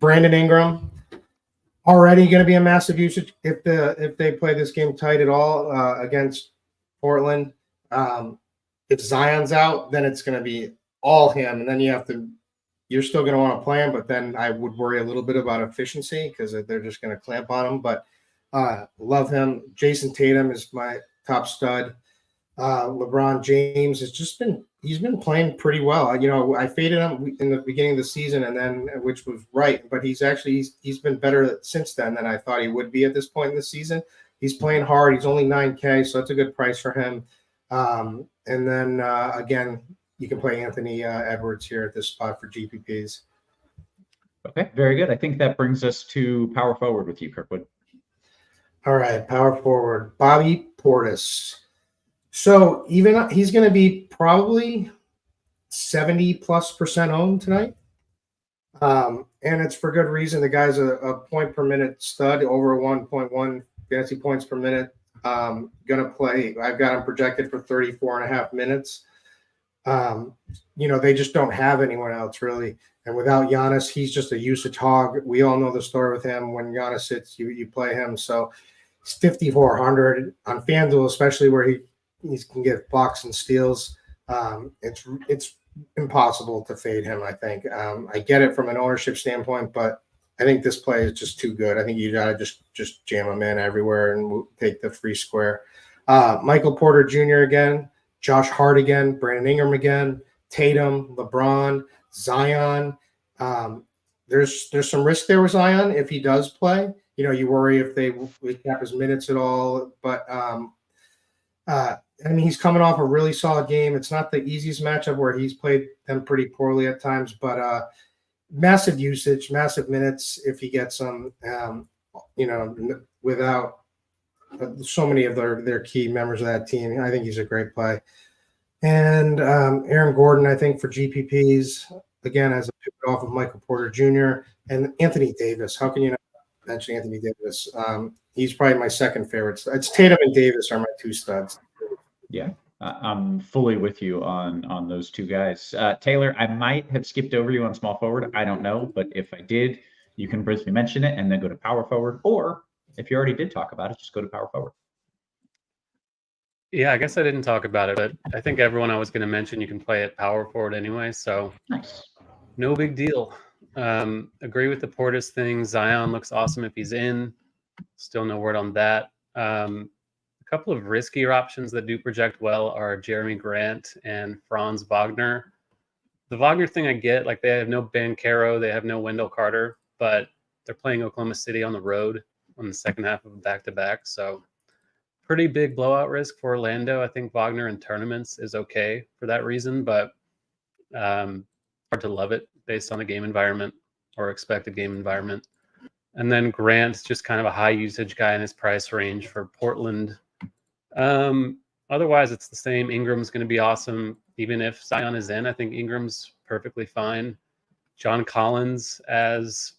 Brandon Ingram already going to be a massive usage if they play this game tight at all against Portland. If Zion's out, then it's going to be all him, and then you're still going to want to play him, but then I would worry a little bit about efficiency because they're just going to clamp on him. But love him. Jason Tatum is my top stud. LeBron James he's been playing pretty well. I faded him in the beginning of the season, and then which was right, but he's been better since then than I thought he would be at this point in the season. He's playing hard. He's only 9K, so it's a good price for him. And then again, you can play Anthony Edwards here at this spot for GPPs. Okay, very good. I think that brings us to power forward with you, Kirkwood. All right, power forward, Bobby Portis. So even he's going to be probably 70+% owned tonight. And it's for good reason. The guy's a point per minute stud, over 1.1 fantasy points per minute. Going to play. I've got him projected for 34.5 minutes. They just don't have anyone else really. And without Giannis, he's just a usage hog. We all know the story with him. When Giannis sits, you play him. So he's 5,400 on FanDuel, especially where he can get blocks and steals. It's impossible to fade him, I think. I get it from an ownership standpoint, but I think this play is just too good. I think you got to just jam him in everywhere and take the free square. Michael Porter Jr. again, Josh Hart again, Brandon Ingram again, Tatum, LeBron, Zion. There's some risk there with Zion if he does play. You worry if they cap his minutes at all, but he's coming off a really solid game. It's not the easiest matchup where he's played them pretty poorly at times, but massive usage, massive minutes if he gets them, without so many of their key members of that team. I think he's a great play. And Aaron Gordon, I think, for GPPs, again, as a pivot off of Michael Porter Jr. and Anthony Davis. How can you not mention Anthony Davis? He's probably my second favorite. It's Tatum and Davis are my two studs. Yeah, I'm fully with you on those two guys. Taylor, I might have skipped over you on small forward. I don't know, but if I did, you can briefly mention it and then go to power forward. Or if you already did talk about it, just go to power forward. Yeah, I guess I didn't talk about it, but I think everyone I was going to mention, you can play at power forward anyway. So nice. No big deal. Agree with the Portis thing. Zion looks awesome if he's in. Still no word on that. A couple of riskier options that do project well are Jeremy Grant and Franz Wagner. The Wagner thing I get, like they have no Banchero, they have no Wendell Carter, but they're playing Oklahoma City on the road on the second half of a back-to-back. So pretty big blowout risk for Orlando. I think Wagner in tournaments is okay for that reason, but hard to love it based on the game environment or expected game environment. And then Grant's just kind of a high usage guy in his price range for Portland. Otherwise, it's the same. Ingram's going to be awesome. Even if Zion is in, I think Ingram's perfectly fine. John Collins as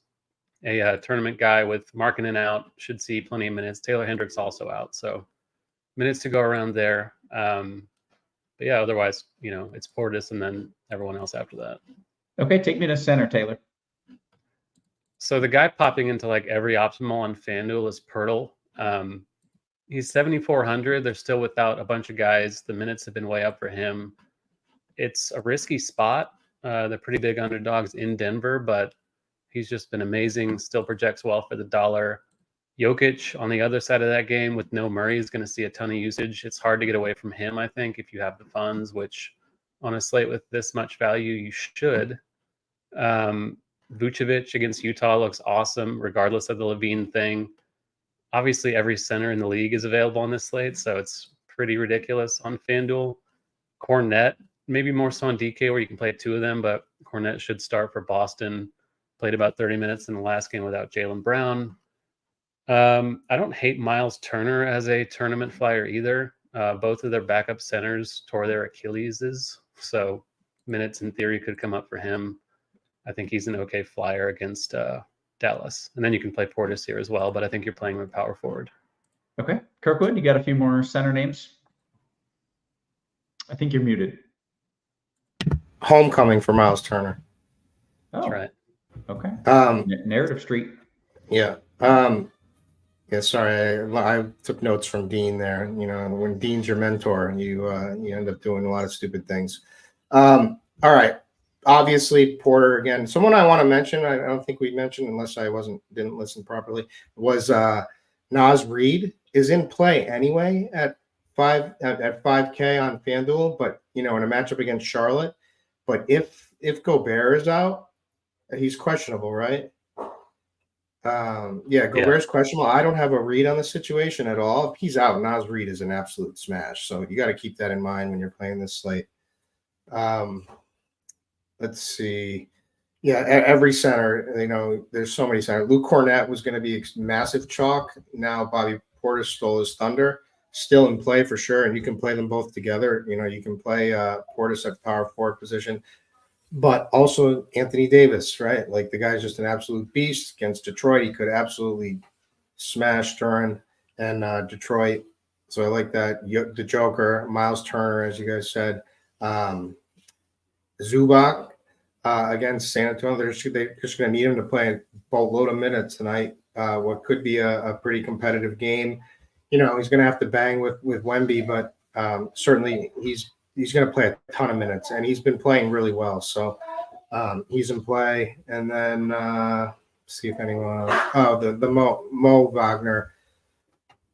a tournament guy with Markkinen out should see plenty of minutes. Taylor Hendricks also out. So minutes to go around there. But yeah, otherwise, it's Portis and then everyone else after that. Okay, take me to center, Taylor. So the guy popping into like every optimal on FanDuel is Pirtle. He's 7,400. They're still without a bunch of guys. The minutes have been way up for him. It's a risky spot. They're pretty big underdogs in Denver, but he's just been amazing. Still projects well for the dollar. Jokic on the other side of that game with no Murray is going to see a ton of usage. It's hard to get away from him, I think, if you have the funds, which on a slate with this much value, you should. Vucevic against Utah looks awesome, regardless of the Levine thing. Obviously, every center in the league is available on this slate, so it's pretty ridiculous on FanDuel. Cornette, maybe more so on DK where you can play two of them, but Cornette should start for Boston. Played about 30 minutes in the last game without Jaylen Brown. I don't hate Miles Turner as a tournament flyer either. Both of their backup centers tore their Achilleses, so minutes in theory could come up for him. I think he's an okay flyer against Dallas. And then you can play Portis here as well, but I think you're playing with power forward. Okay. Kirkwood, you got a few more center names? I think you're muted. Homecoming for Miles Turner. Oh, That's right. Okay. Narrative Street. Yeah. Yeah, sorry, I took notes from Dean there. When Dean's your mentor, you end up doing a lot of stupid things. All right. Obviously, Porter again. Someone I want to mention, I don't think we mentioned unless I didn't listen properly, was Naz Reid is in play anyway at 5K on FanDuel, but in a matchup against Charlotte. But if Gobert is out, he's questionable, right? Gobert's questionable. I don't have a read on the situation at all. If he's out, Naz Reid is an absolute smash. So you got to keep that in mind when you're playing this slate. Let's see. Yeah, every center, there's so many centers. Luke Cornette was going to be massive chalk. Now Bobby Portis stole his thunder. Still in play for sure, and you can play them both together. You can play Portis at power forward position. But also Anthony Davis, right? Like the guy's just an absolute beast against Detroit. He could absolutely smash Turin and Detroit. So I like that. The Joker, Miles Turner, as you guys said. Zubac against San Antonio. They're just going to need him to play a boatload of minutes tonight. What could be a pretty competitive game. He's going to have to bang with Wemby, but certainly he's going to play a ton of minutes, and he's been playing really well. So he's in play. And then see if anyone else. Oh, the Mo Wagner.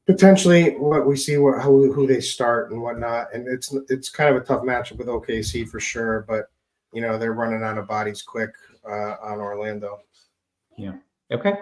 Potentially what we see, who they start and whatnot. And it's kind of a tough matchup with OKC for sure, but they're running out of bodies quick on Orlando. Yeah. Okay.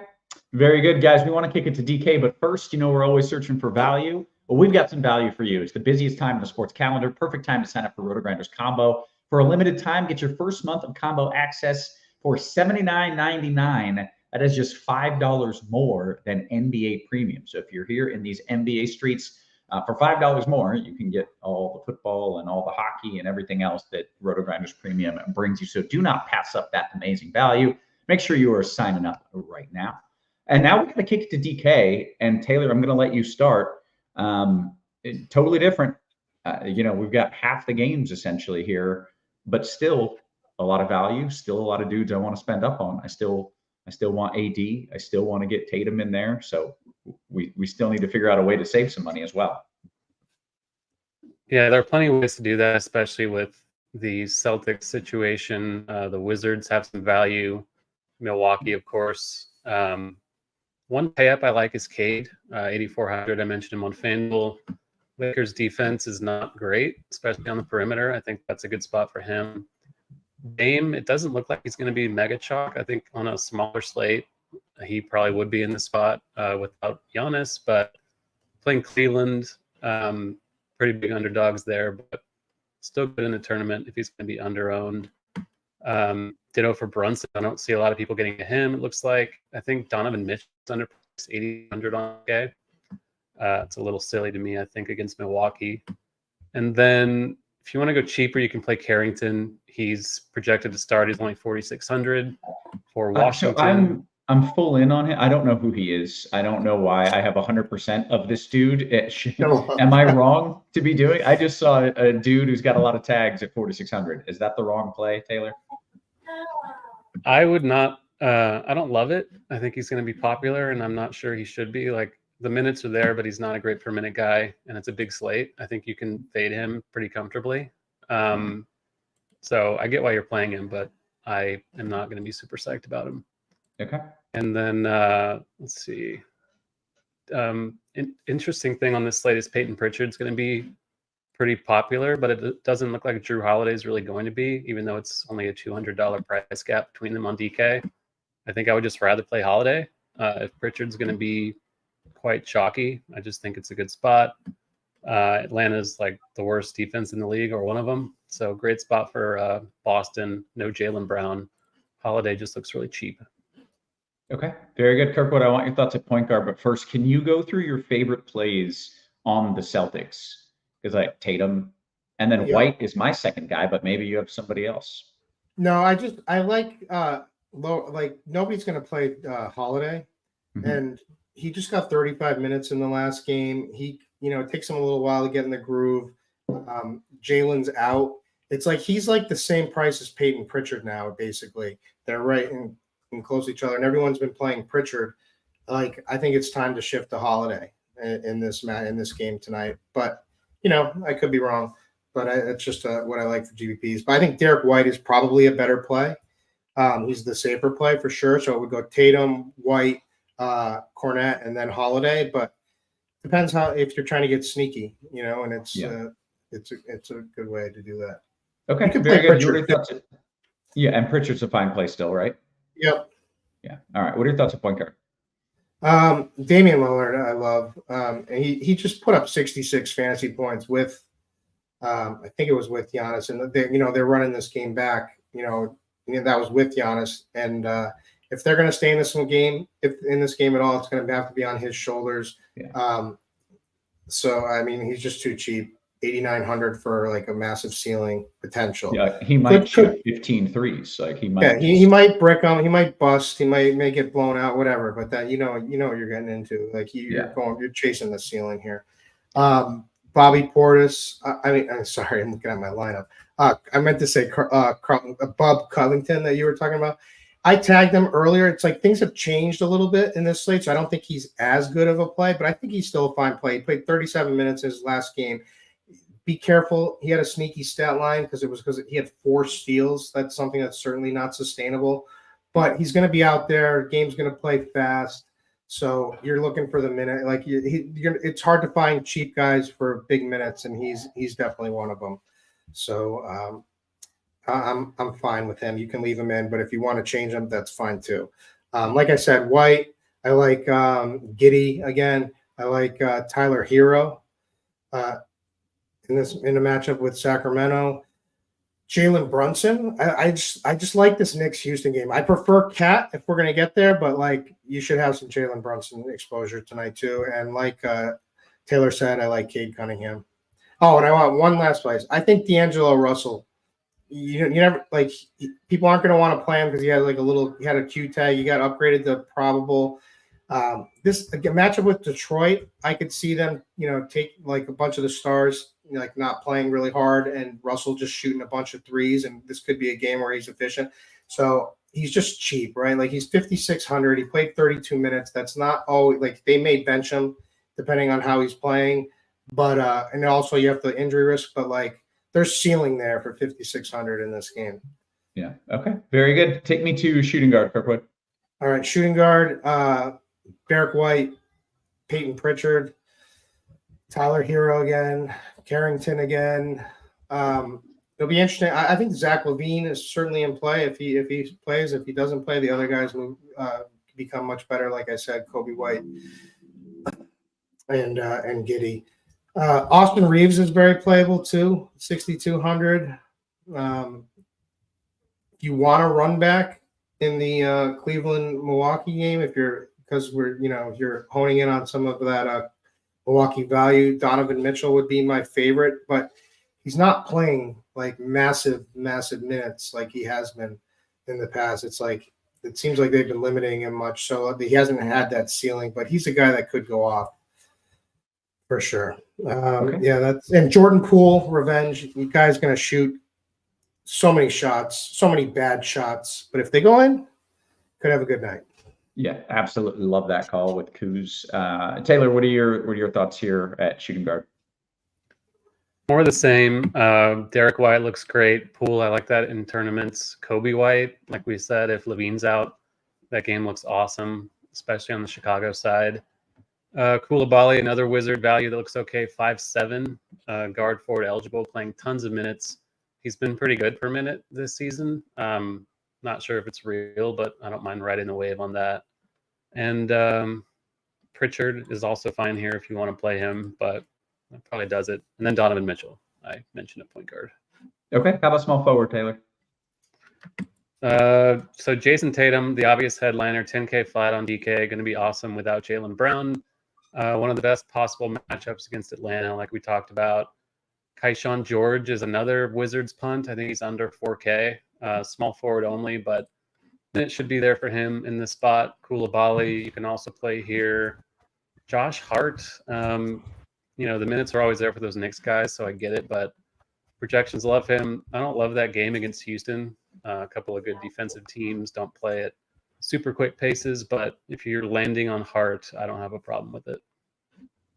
Very good, guys. We want to kick it to DK, but first, we're always searching for value. Well, we've got some value for you. It's the busiest time in the sports calendar. Perfect time to sign up for RotoGrinders Combo. For a limited time, get your first month of combo access for $79.99. That is just $5 more than NBA Premium. So if you're here in these NBA streets, for $5 more, you can get all the football and all the hockey and everything else that RotoGrinders Premium brings you. So do not pass up that amazing value. Make sure you are signing up right now. And now we're going to kick it to DK. And Taylor, I'm going to let you start. Totally different. We've got half the games essentially here, but still a lot of value, still a lot of dudes I want to spend up on. I still want AD. I still want to get Tatum in there. So we still need to figure out a way to save some money as well. Yeah, there are plenty of ways to do that, especially with the Celtics situation. The Wizards have some value. Milwaukee, of course. One pay up I like is Cade, 8,400. I mentioned him on FanDuel. Lakers defense is not great, especially on the perimeter. I think that's a good spot for him. Dame, it doesn't look like he's going to be mega chalk. I think on a smaller slate, he probably would be in the spot without Giannis, but playing Cleveland, pretty big underdogs there, but still good in the tournament if he's going to be under-owned. Ditto for Brunson. I don't see a lot of people getting to him, it looks like. I think Donovan Mitchell is under 8,000 on K. It's a little silly to me, I think, against Milwaukee. And then if you want to go cheaper, you can play Carrington. He's projected to start. He's only 4,600 for Washington. So I'm full in on him. I don't know who he is. I don't know why. I have 100% of this dude. Am I wrong to be doing? I just saw a dude who's got a lot of tags at 4,600. Is that the wrong play, Taylor? I would not. I don't love it. I think he's going to be popular, and I'm not sure he should be. Like, the minutes are there, but he's not a great per minute guy, and it's a big slate. I think you can fade him pretty comfortably. So I get why you're playing him, but I am not going to be super psyched about him. Okay. And then let's see. Interesting thing on this slate is Peyton Pritchard's going to be pretty popular, but it doesn't look like Drew Holiday is really going to be, even though it's only a $200 price gap between them on DK. I think I would just rather play Holiday. If Pritchard's going to be quite chalky, I just think it's a good spot. Atlanta's like the worst defense in the league, or one of them. So great spot for Boston. No Jaylen Brown. Holiday just looks really cheap. Okay, very good. Kirkwood, I want your thoughts at point guard, but first, can you go through your favorite plays on the Celtics? Because like Tatum, and then White is my second guy, but maybe you have somebody else. No, I like nobody's gonna play Holiday, and he just got 35 minutes in the last game. It takes him a little while to get in the groove. Jalen's out. It's like he's like the same price as Peyton Pritchard now, basically. They're right in close to each other, and everyone's been playing Pritchard. Like, I think it's time to shift to Holiday in this game tonight. But I could be wrong. But it's just what I like for GPPs. But I think Derek White is probably a better play. He's the safer play for sure. So it would go Tatum, White, Cornette, and then Holiday. But depends if you're trying to get sneaky, and it's a good way to do that. Okay, very good. Yeah, and Pritchard's a fine play still, right? Yep. Yeah. All right. What are your thoughts on point guard? Damian Lillard, I love. And he just put up 66 fantasy points with, I think it was with Giannis, and they're running this game back. That was with Giannis, and if they're going to stay in this game, if in this game at all, it's going to have to be on his shoulders. Yeah. So I mean, he's just too cheap. 8,900 for like a massive ceiling potential. Yeah, he might shoot 15 threes. Like he might. Yeah, he might brick them. He might bust. He may get blown out. Whatever. But that what you're getting into. Like you're chasing the ceiling here. Bobby Portis. I'm sorry. I'm looking at my lineup. I meant to say Bob Covington that you were talking about. I tagged him earlier. It's like things have changed a little bit in this slate, so I don't think he's as good of a play, but I think he's still a fine play. He played 37 minutes in his last game. Be careful. He had a sneaky stat line because he had 4 steals. That's something that's certainly not sustainable. But he's going to be out there. Game's going to play fast. So you're looking for the minute. Like it's hard to find cheap guys for big minutes, and he's definitely one of them. So I'm fine with him. You can leave him in, but if you want to change him, that's fine too. Like I said, White. I like Giddey again. I like Tyler Hero. In a matchup with Sacramento, Jalen Brunson. I just like this Knicks Houston game. I prefer Cat if we're gonna get there, but like you should have some Jalen Brunson exposure tonight too. And like Taylor said, I like Cade Cunningham. Oh, and I want one last place. I think D'Angelo Russell. You never like people aren't gonna want to play him because he had a Q tag. He got upgraded to probable. This matchup with Detroit, I could see them, take like a bunch of the stars, like not playing really hard, and Russell just shooting a bunch of threes, and this could be a game where he's efficient. So he's just cheap, right? Like he's 5,600. He played 32 minutes. That's not always like they may bench him depending on how he's playing, but and also you have the injury risk, but like there's ceiling there for 5,600 in this game. Yeah. Okay. Very good. Take me to shooting guard, Kirkwood. All right, shooting guard. Derek White, Peyton Pritchard, Tyler Hero again, Carrington again. It'll be interesting. I think Zach LaVine is certainly in play if he plays. If he doesn't play, the other guys will become much better. Like I said, Kobe White and Giddey. Austin Reeves is very playable too, 6,200. If you want to run back in the Cleveland-Milwaukee game, if you're honing in on some of that Milwaukee value. Donovan Mitchell would be my favorite, but he's not playing like massive minutes like he has been in the past. It seems like they've been limiting him much, so he hasn't had that ceiling. But he's a guy that could go off for sure. Yeah, and Jordan Poole, revenge. The guy's going to shoot so many shots, so many bad shots, but if they go in, could have a good night. Yeah, absolutely love that call with Kuz. Taylor, what are your thoughts here at shooting guard? More of the same. Derek White looks great. Poole, I like that in tournaments. Kobe White, like we said, if Levine's out, that game looks awesome, especially on the Chicago side. Koulibaly, another Wizard value that looks okay, 5'7", guard forward eligible, playing tons of minutes. He's been pretty good per minute this season. Not sure if it's real, but I don't mind riding the wave on that. And Pritchard is also fine here if you want to play him, but that probably does it. And then Donovan Mitchell, I mentioned at point guard. Okay, how about small forward, Taylor? So Jason Tatum, the obvious headliner, 10K flat on DK, going to be awesome without Jaylen Brown. One of the best possible matchups against Atlanta, like we talked about. Kayshawn George is another Wizards punt. I think he's under 4K, small forward only, but it should be there for him in this spot. Koulibaly, you can also play here. Josh Hart, the minutes are always there for those Knicks guys, so I get it, but projections love him. I don't love that game against Houston. A couple of good defensive teams don't play at super quick paces, but if you're landing on Hart, I don't have a problem with it.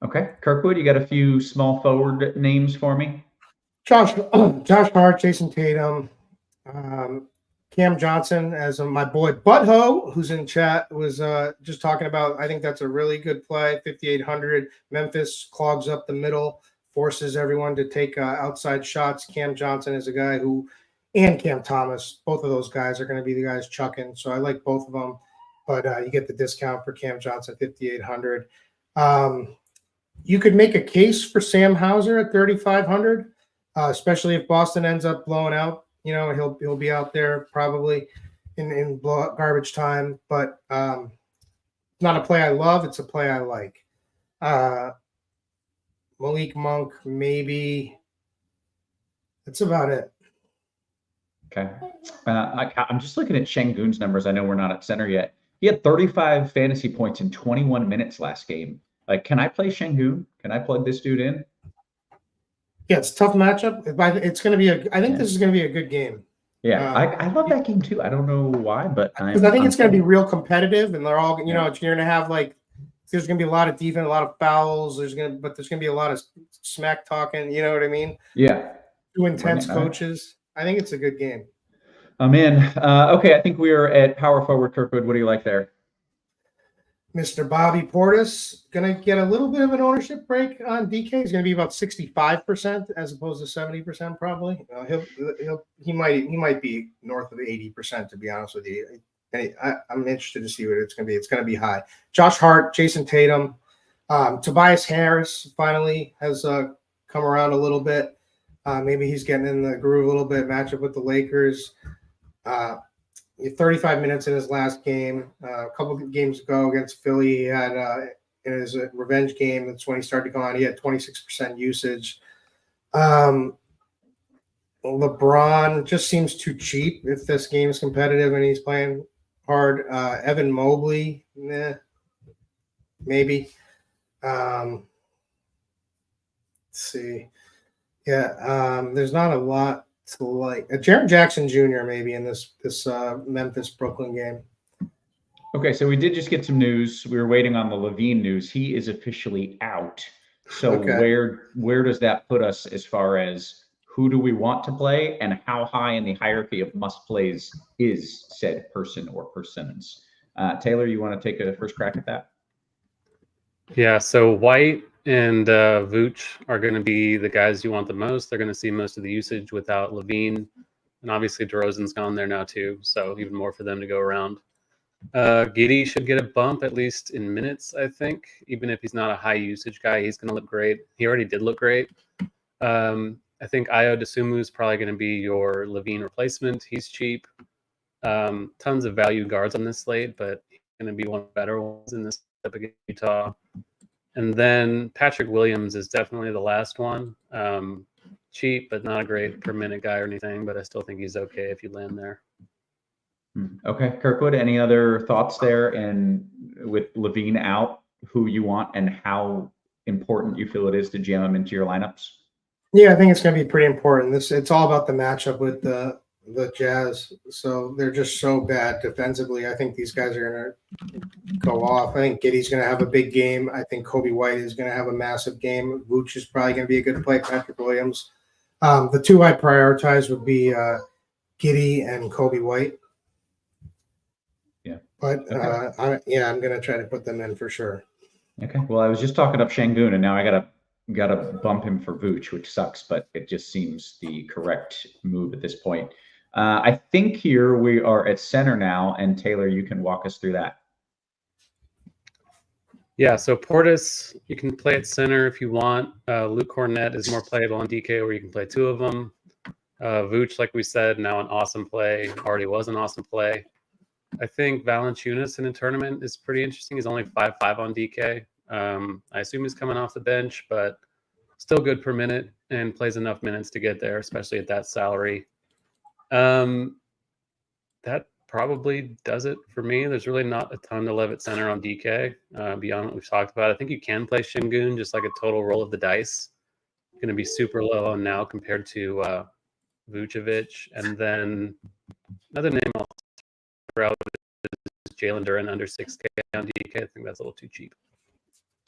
Okay, Kirkwood, you got a few small forward names for me? Josh Hart, Jason Tatum, Cam Johnson, as my boy Butthole, who's in chat, was just talking about. I think that's a really good play. 5,800. Memphis clogs up the middle, forces everyone to take outside shots. Cam Johnson is a guy and Cam Thomas, both of those guys are going to be the guys chucking. So I like both of them, but you get the discount for Cam Johnson, 5,800. You could make a case for Sam Hauser at 3,500, especially if Boston ends up blowing out. He'll be out there probably in blowout garbage time, but not a play I love. It's a play I like. Malik Monk, maybe. That's about it. Okay. I'm just looking at Şengün's numbers. I know we're not at center yet. He had 35 fantasy points in 21 minutes last game. Can I play Şengün? Can I plug this dude in? Yeah, it's a tough matchup. It's going to be I think this is going to be a good game. Yeah, I love that game too. I don't know why, but I think it's going to be real competitive, and they're all, you're going to have there's going to be a lot of defense, a lot of fouls. There's going to be a lot of smack talking. You know what I mean? Yeah. Two intense coaches. I think it's a good game. I'm in. Okay, I think we're at power forward. Kirkwood, what do you like there? Mr. Bobby Portis going to get a little bit of an ownership break on DK. He's going to be about 65% as opposed to 70% probably. He might be north of 80%, to be honest with you. I'm interested to see what it's going to be. It's going to be high. Josh Hart, Jason Tatum, Tobias Harris finally has come around a little bit. Maybe he's getting in the groove a little bit. Matchup with the Lakers. 35 minutes in his last game. A couple of games ago against Philly, he had in his revenge game. That's when he started to go on. He had 26% usage. LeBron just seems too cheap if this game is competitive and he's playing hard. Evan Mobley, maybe. Let's see. Yeah, there's not a lot to like. Jaren Jackson Jr. maybe in this Memphis Brooklyn game. Okay, so we did just get some news. We were waiting on the Levine news. He is officially out. So where does that put us as far as who do we want to play and how high in the hierarchy of must plays is said person or persons? Taylor, you want to take a first crack at that? Yeah, so White and Vooch are going to be the guys you want the most. They're going to see most of the usage without Levine. And obviously DeRozan's gone there now too, so even more for them to go around. Giddey should get a bump, at least in minutes, I think. Even if he's not a high usage guy, he's going to look great. He already did look great. I think Ayo Dosunmu is probably going to be your Levine replacement. He's cheap. Tons of value guards on this slate, but he's going to be one of the better ones in this up against Utah. And then Patrick Williams is definitely the last one. Cheap, but not a great per minute guy or anything, but I still think he's okay if you land there. Okay, Kirkwood, any other thoughts there? And with Levine out, who you want and how important you feel it is to jam him into your lineups? Yeah, I think it's going to be pretty important. It's all about the matchup with the Jazz. So they're just so bad defensively. I think these guys are going to go off. I think Giddey's going to have a big game. I think Kobe White is going to have a massive game. Vooch is probably going to be a good play. Patrick Williams. The two I prioritize would be Giddey and Kobe White. Yeah. But I'm going to try to put them in for sure. Okay. Well, I was just talking up Şengün, and now I gotta bump him for Vooch, which sucks, but it just seems the correct move at this point. I think here we are at center now, and Taylor, you can walk us through that. Yeah, so Portis, you can play at center if you want. Luke Cornett is more playable on DK, where you can play two of them. Vooch, like we said, now an awesome play. Already was an awesome play. I think Valanciunas in a tournament is pretty interesting. He's only 5.5 on DK. I assume he's coming off the bench, but still good per minute and plays enough minutes to get there, especially at that salary. That probably does it for me. There's really not a ton to love at center on DK beyond what we've talked about. I think you can play Şengün, just like a total roll of the dice. Going to be super low on now compared to Vucevic. And then another name I'll throw out is Jalen Duren under 6K on DK. I think that's a little too cheap.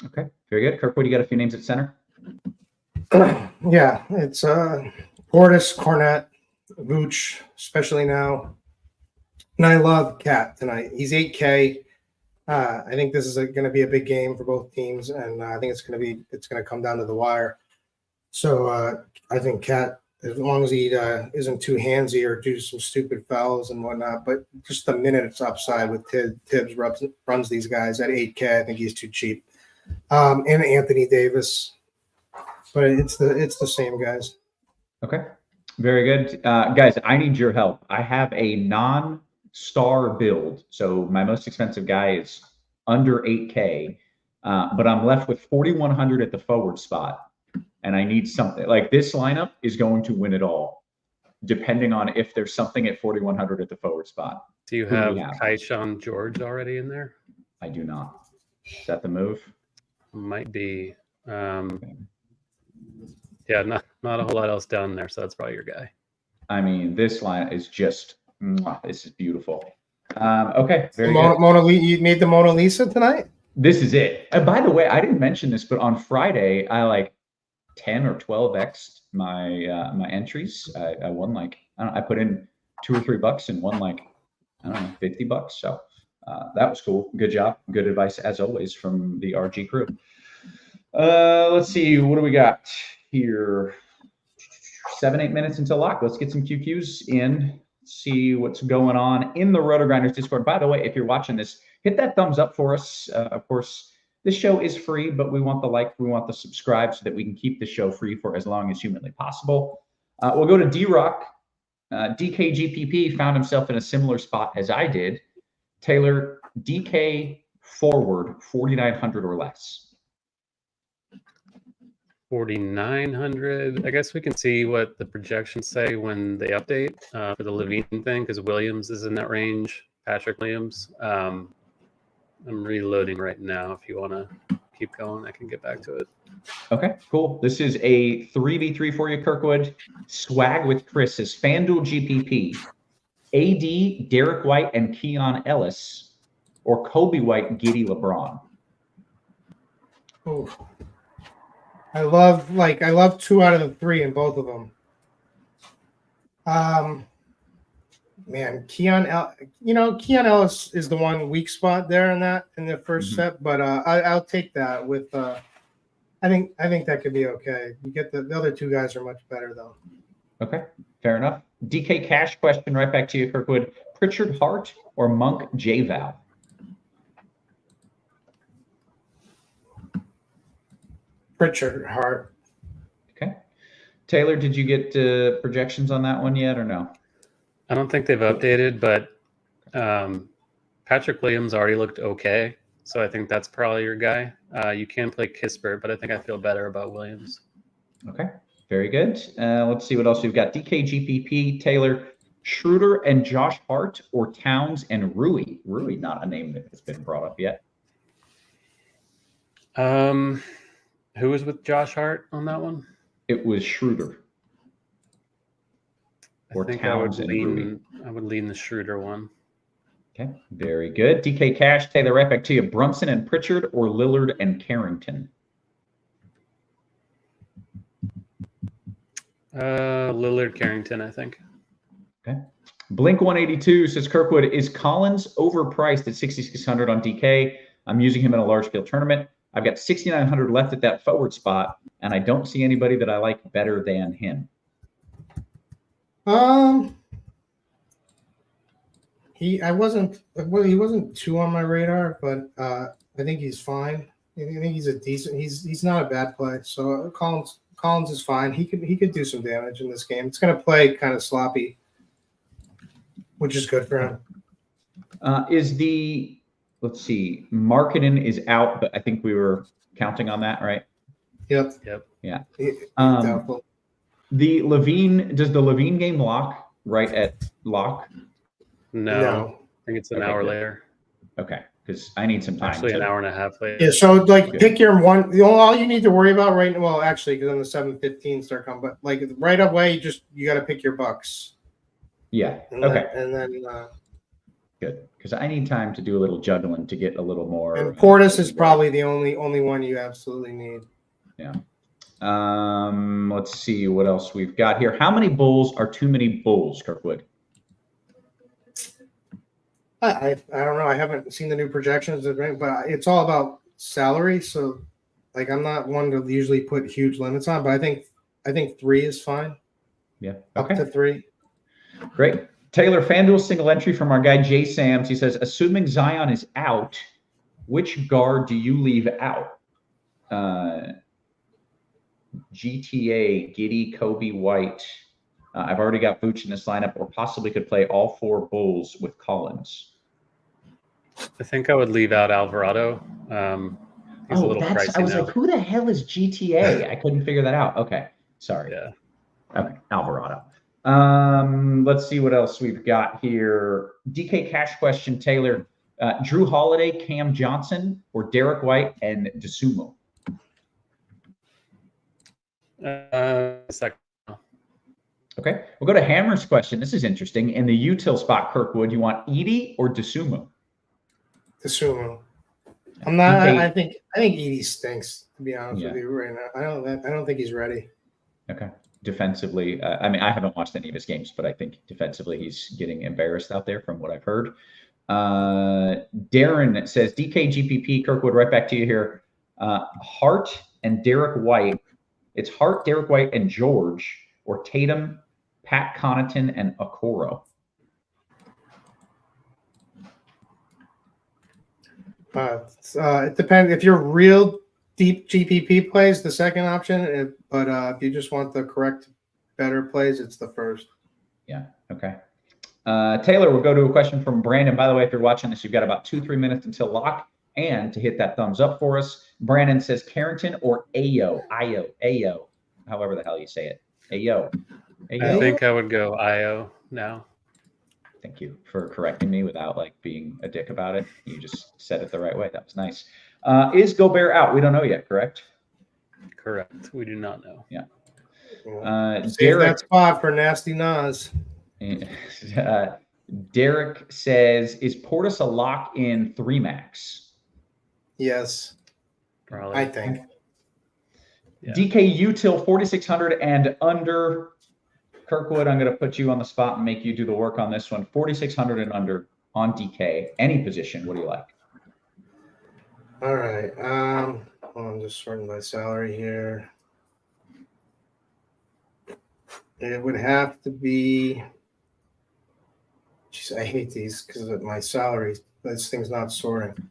Okay, very good. Kirkwood, you got a few names at center? Yeah, it's Portis, Cornett, Vooch, especially now. And I love Cat tonight. He's 8K. I think this is going to be a big game for both teams, and I think it's going to come down to the wire. So I think Cat, as long as he isn't too handsy or do some stupid fouls and whatnot, but just the minute it's upside with Tibbs runs these guys at 8K. I think he's too cheap. And Anthony Davis, but it's the same guys. Okay, very good. Guys, I need your help. I have a non-star build, so my most expensive guy is under 8K, but I'm left with 4,100 at the forward spot, and I need something. Like, this lineup is going to win it all, depending on if there's something at 4,100 at the forward spot. Do you have Kaishan George already in there? I do not. Is that the move? Might be. Yeah, not a whole lot else down there, so that's probably your guy. I mean, this line is just, this is beautiful. Okay, very good. You made the Mona Lisa tonight? This is it. By the way, I didn't mention this, but on Friday, I like 10 or 12x'd my my entries. I won I put in $2 or $3 and won $50. So that was cool. Good job. Good advice as always from the RG crew. Let's see, what do we got here? 7-8 minutes until lock. Let's get some QQs in, see what's going on in the RotoGrinders Discord. By the way, if you're watching this, hit that thumbs up for us. Of course, this show is free, but we want the we want the subscribe so that we can keep the show free for as long as humanly possible. We'll go to D-Rock. DKGPP found himself in a similar spot as I did. Taylor, DK forward 4,900 or less. 4,900. I guess we can see what the projections say when they update for the Levine thing, because Williams is in that range. Patrick Williams. I'm reloading right now. If you want to keep going, I can get back to it. Okay, cool. This is a 3v3 for you, Kirkwood. Swag with Chris is FanDuel GPP, AD, Derek White, and Keon Ellis, or Kobe White, Giddey, LeBron. Ooh. I love 2 out of the 3 in both of them. Man, Keon Ellis is the one weak spot there in the first set, but I'll take that with. I think that could be okay. You get the other 2 guys are much better though. Okay, fair enough. DK Cash question right back to you, Kirkwood. Pritchard Hart or Monk J-Val? Pritchard Hart. Okay. Taylor, did you get projections on that one yet or no? I don't think they've updated, but Patrick Williams already looked okay. So I think that's probably your guy. You can play Kispert, but I think I feel better about Williams. Okay, very good. Let's see what else we've got. DK, GPP, Taylor, Schroeder, and Josh Hart, or Towns and Rui. Rui, not a name that has been brought up yet. Who was with Josh Hart on that one? It was Schroeder. I think I would lean the Schroeder one. Okay, very good. DK Cash, Taylor, right back to you. Brunson and Pritchard, or Lillard and Carrington? Lillard, Carrington, I think. Okay. Blink 182 says Kirkwood, is Collins overpriced at 6,600 on DK? I'm using him in a large scale tournament. I've got 6,900 left at that forward spot, and I don't see anybody that I like better than him. He wasn't too on my radar, but I think he's fine. I think he's a decent. He's not a bad play. So Collins is fine. He could do some damage in this game. It's going to play kind of sloppy, which is good for him. Let's see, Markkinen is out, but I think we were counting on that, right? Yep. Yeah. Doubtful. Does the Levine game lock right at lock? No. I think it's an hour later. Okay, because I need some time. Actually, an hour and a half later. Yeah, so pick your one. All you need to worry about right now. Well, actually, because then the 7:15 start coming, but right away, you got to pick your bucks. Yeah. And okay. Then good, because I need time to do a little juggling to get a little more. And Portis is probably the only one you absolutely need. Yeah. Let's see what else we've got here. How many bulls are too many bulls, Kirkwood? I don't know. I haven't seen the new projections, but it's all about salary. So, I'm not one to usually put huge limits on, but I think 3 is fine. Yeah. Okay. Up to 3. Great. Taylor, FanDuel single entry from our guy Jay Sams. He says, assuming Zion is out, which guard do you leave out? GTA, Giddy, Kobe, White. I've already got Vooch in this lineup, or possibly could play all 4 Bulls with Collins. I think I would leave out Alvarado. He's a little pricey I was now. like, who the hell is GTA? I couldn't figure that out. Okay, sorry. Yeah. Okay, Alvarado. Let's see what else we've got here. DK Cash question, Taylor. Drew Holiday, Cam Johnson, or Derek White and DeSumo? Second. Okay, we'll go to Hammer's question. This is interesting. In the util spot, Kirkwood, you want Edie or DeSumo? DeSumo. I'm not. I think Edie stinks, to be honest with you right now. I don't think he's ready. Okay. Defensively, I mean, I haven't watched any of his games, but I think defensively he's getting embarrassed out there from what I've heard. Darren says, DK GPP, Kirkwood, right back to you here. Hart and Derek White. It's Hart, Derek White, and George, or Tatum, Pat Connaughton, and Okoro. It depends. If you're real deep GPP plays, the second option. But if you just want the correct, better plays, it's the first. Yeah. Okay. Taylor, we'll go to a question from Brandon. By the way, if you're watching this, you've got about 2-3 minutes until lock and to hit that thumbs up for us. Brandon says Carrington or Ayo, however the hell you say it. Ayo. I think I would go Io now. Thank you for correcting me without being a dick about it. You just said it the right way. That was nice. Is Gobert out? We don't know yet, correct? Correct. We do not know. Yeah. Save that spot for Nasty Nas. Derek says, is Portis a lock in 3 max? Yes. Probably. I think. Yeah. DK util 4,600 and under. Kirkwood, I'm going to put you on the spot and make you do the work on this one. 4,600 and under on DK. Any position. What do you like? All right. I'm just sorting my salary here. It would have to be. Jeez, I hate these because of my salary. This thing's not sorting.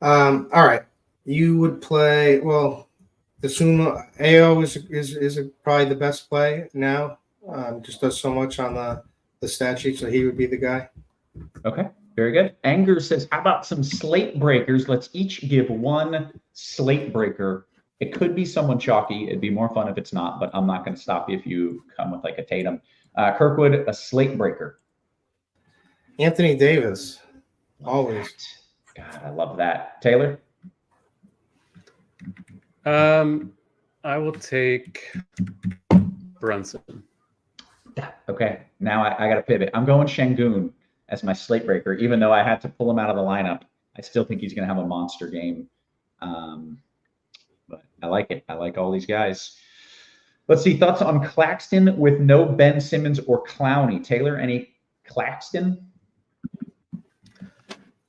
All right. You would play. Well, the Sumo AO is probably the best play now. Just does so much on the stat sheet, so he would be the guy. Okay. Very good. Anger says, how about some slate breakers? Let's each give one slate breaker. It could be someone chalky. It'd be more fun if it's not, but I'm not going to stop you if you come with like a Tatum. Kirkwood, a slate breaker. Anthony Davis, always. God, I love that. Taylor? I will take Brunson. Okay, now I got to pivot. I'm going Şengün as my slate breaker, even though I had to pull him out of the lineup. I still think he's going to have a monster game. But I like it. I like all these guys. Let's see. Thoughts on Claxton with no Ben Simmons or Clowney? Taylor, any Claxton?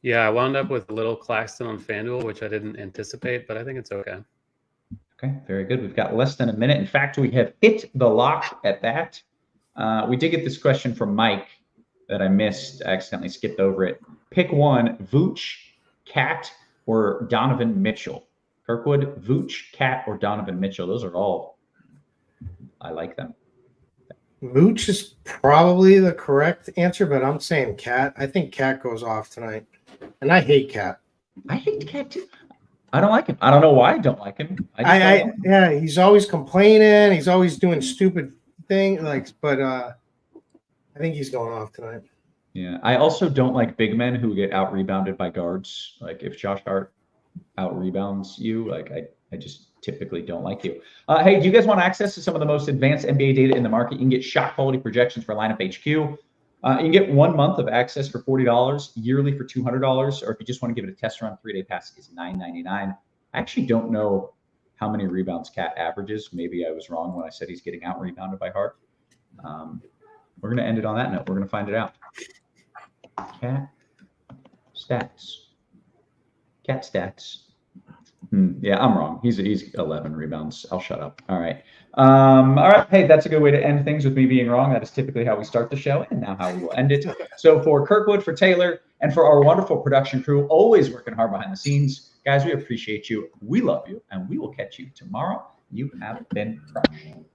Yeah, I wound up with a little Claxton on FanDuel, which I didn't anticipate, but I think it's okay. Okay, very good. We've got less than a minute. In fact, we have hit the lock at that. We did get this question from Mike that I missed. I accidentally skipped over it. Pick one, Vooch, Cat, or Donovan Mitchell. Kirkwood, Vooch, Cat, or Donovan Mitchell. Those are all, I like them. Vooch is probably the correct answer, but I'm saying Cat. I think Cat goes off tonight. And I hate Cat. I hate Cat too. I don't like him. I don't know why I don't like him. Yeah, he's always complaining. He's always doing stupid things. But I think he's going off tonight. Yeah, I also don't like big men who get out rebounded by guards. Like if Josh Hart out rebounds you, like I just typically don't like you. Hey, do you guys want access to some of the most advanced NBA data in the market? You can get shot quality projections for Lineup HQ. You can get 1 month of access for $40, yearly for $200, or if you just want to give it a test run, 3-day pass is $9.99. I actually don't know how many rebounds Cat averages. Maybe I was wrong when I said he's getting out rebounded by Hart. We're going to end it on that note. We're going to find it out. Cat stats. Cat stats. Yeah, I'm wrong. He's 11 rebounds. I'll shut up. All right. All right. Hey, that's a good way to end things with me being wrong. That is typically how we start the show and now how we will end it. So for Kirkwood, for Taylor, and for our wonderful production crew, always working hard behind the scenes, guys, we appreciate you. We love you, and we will catch you tomorrow. You have been crushed.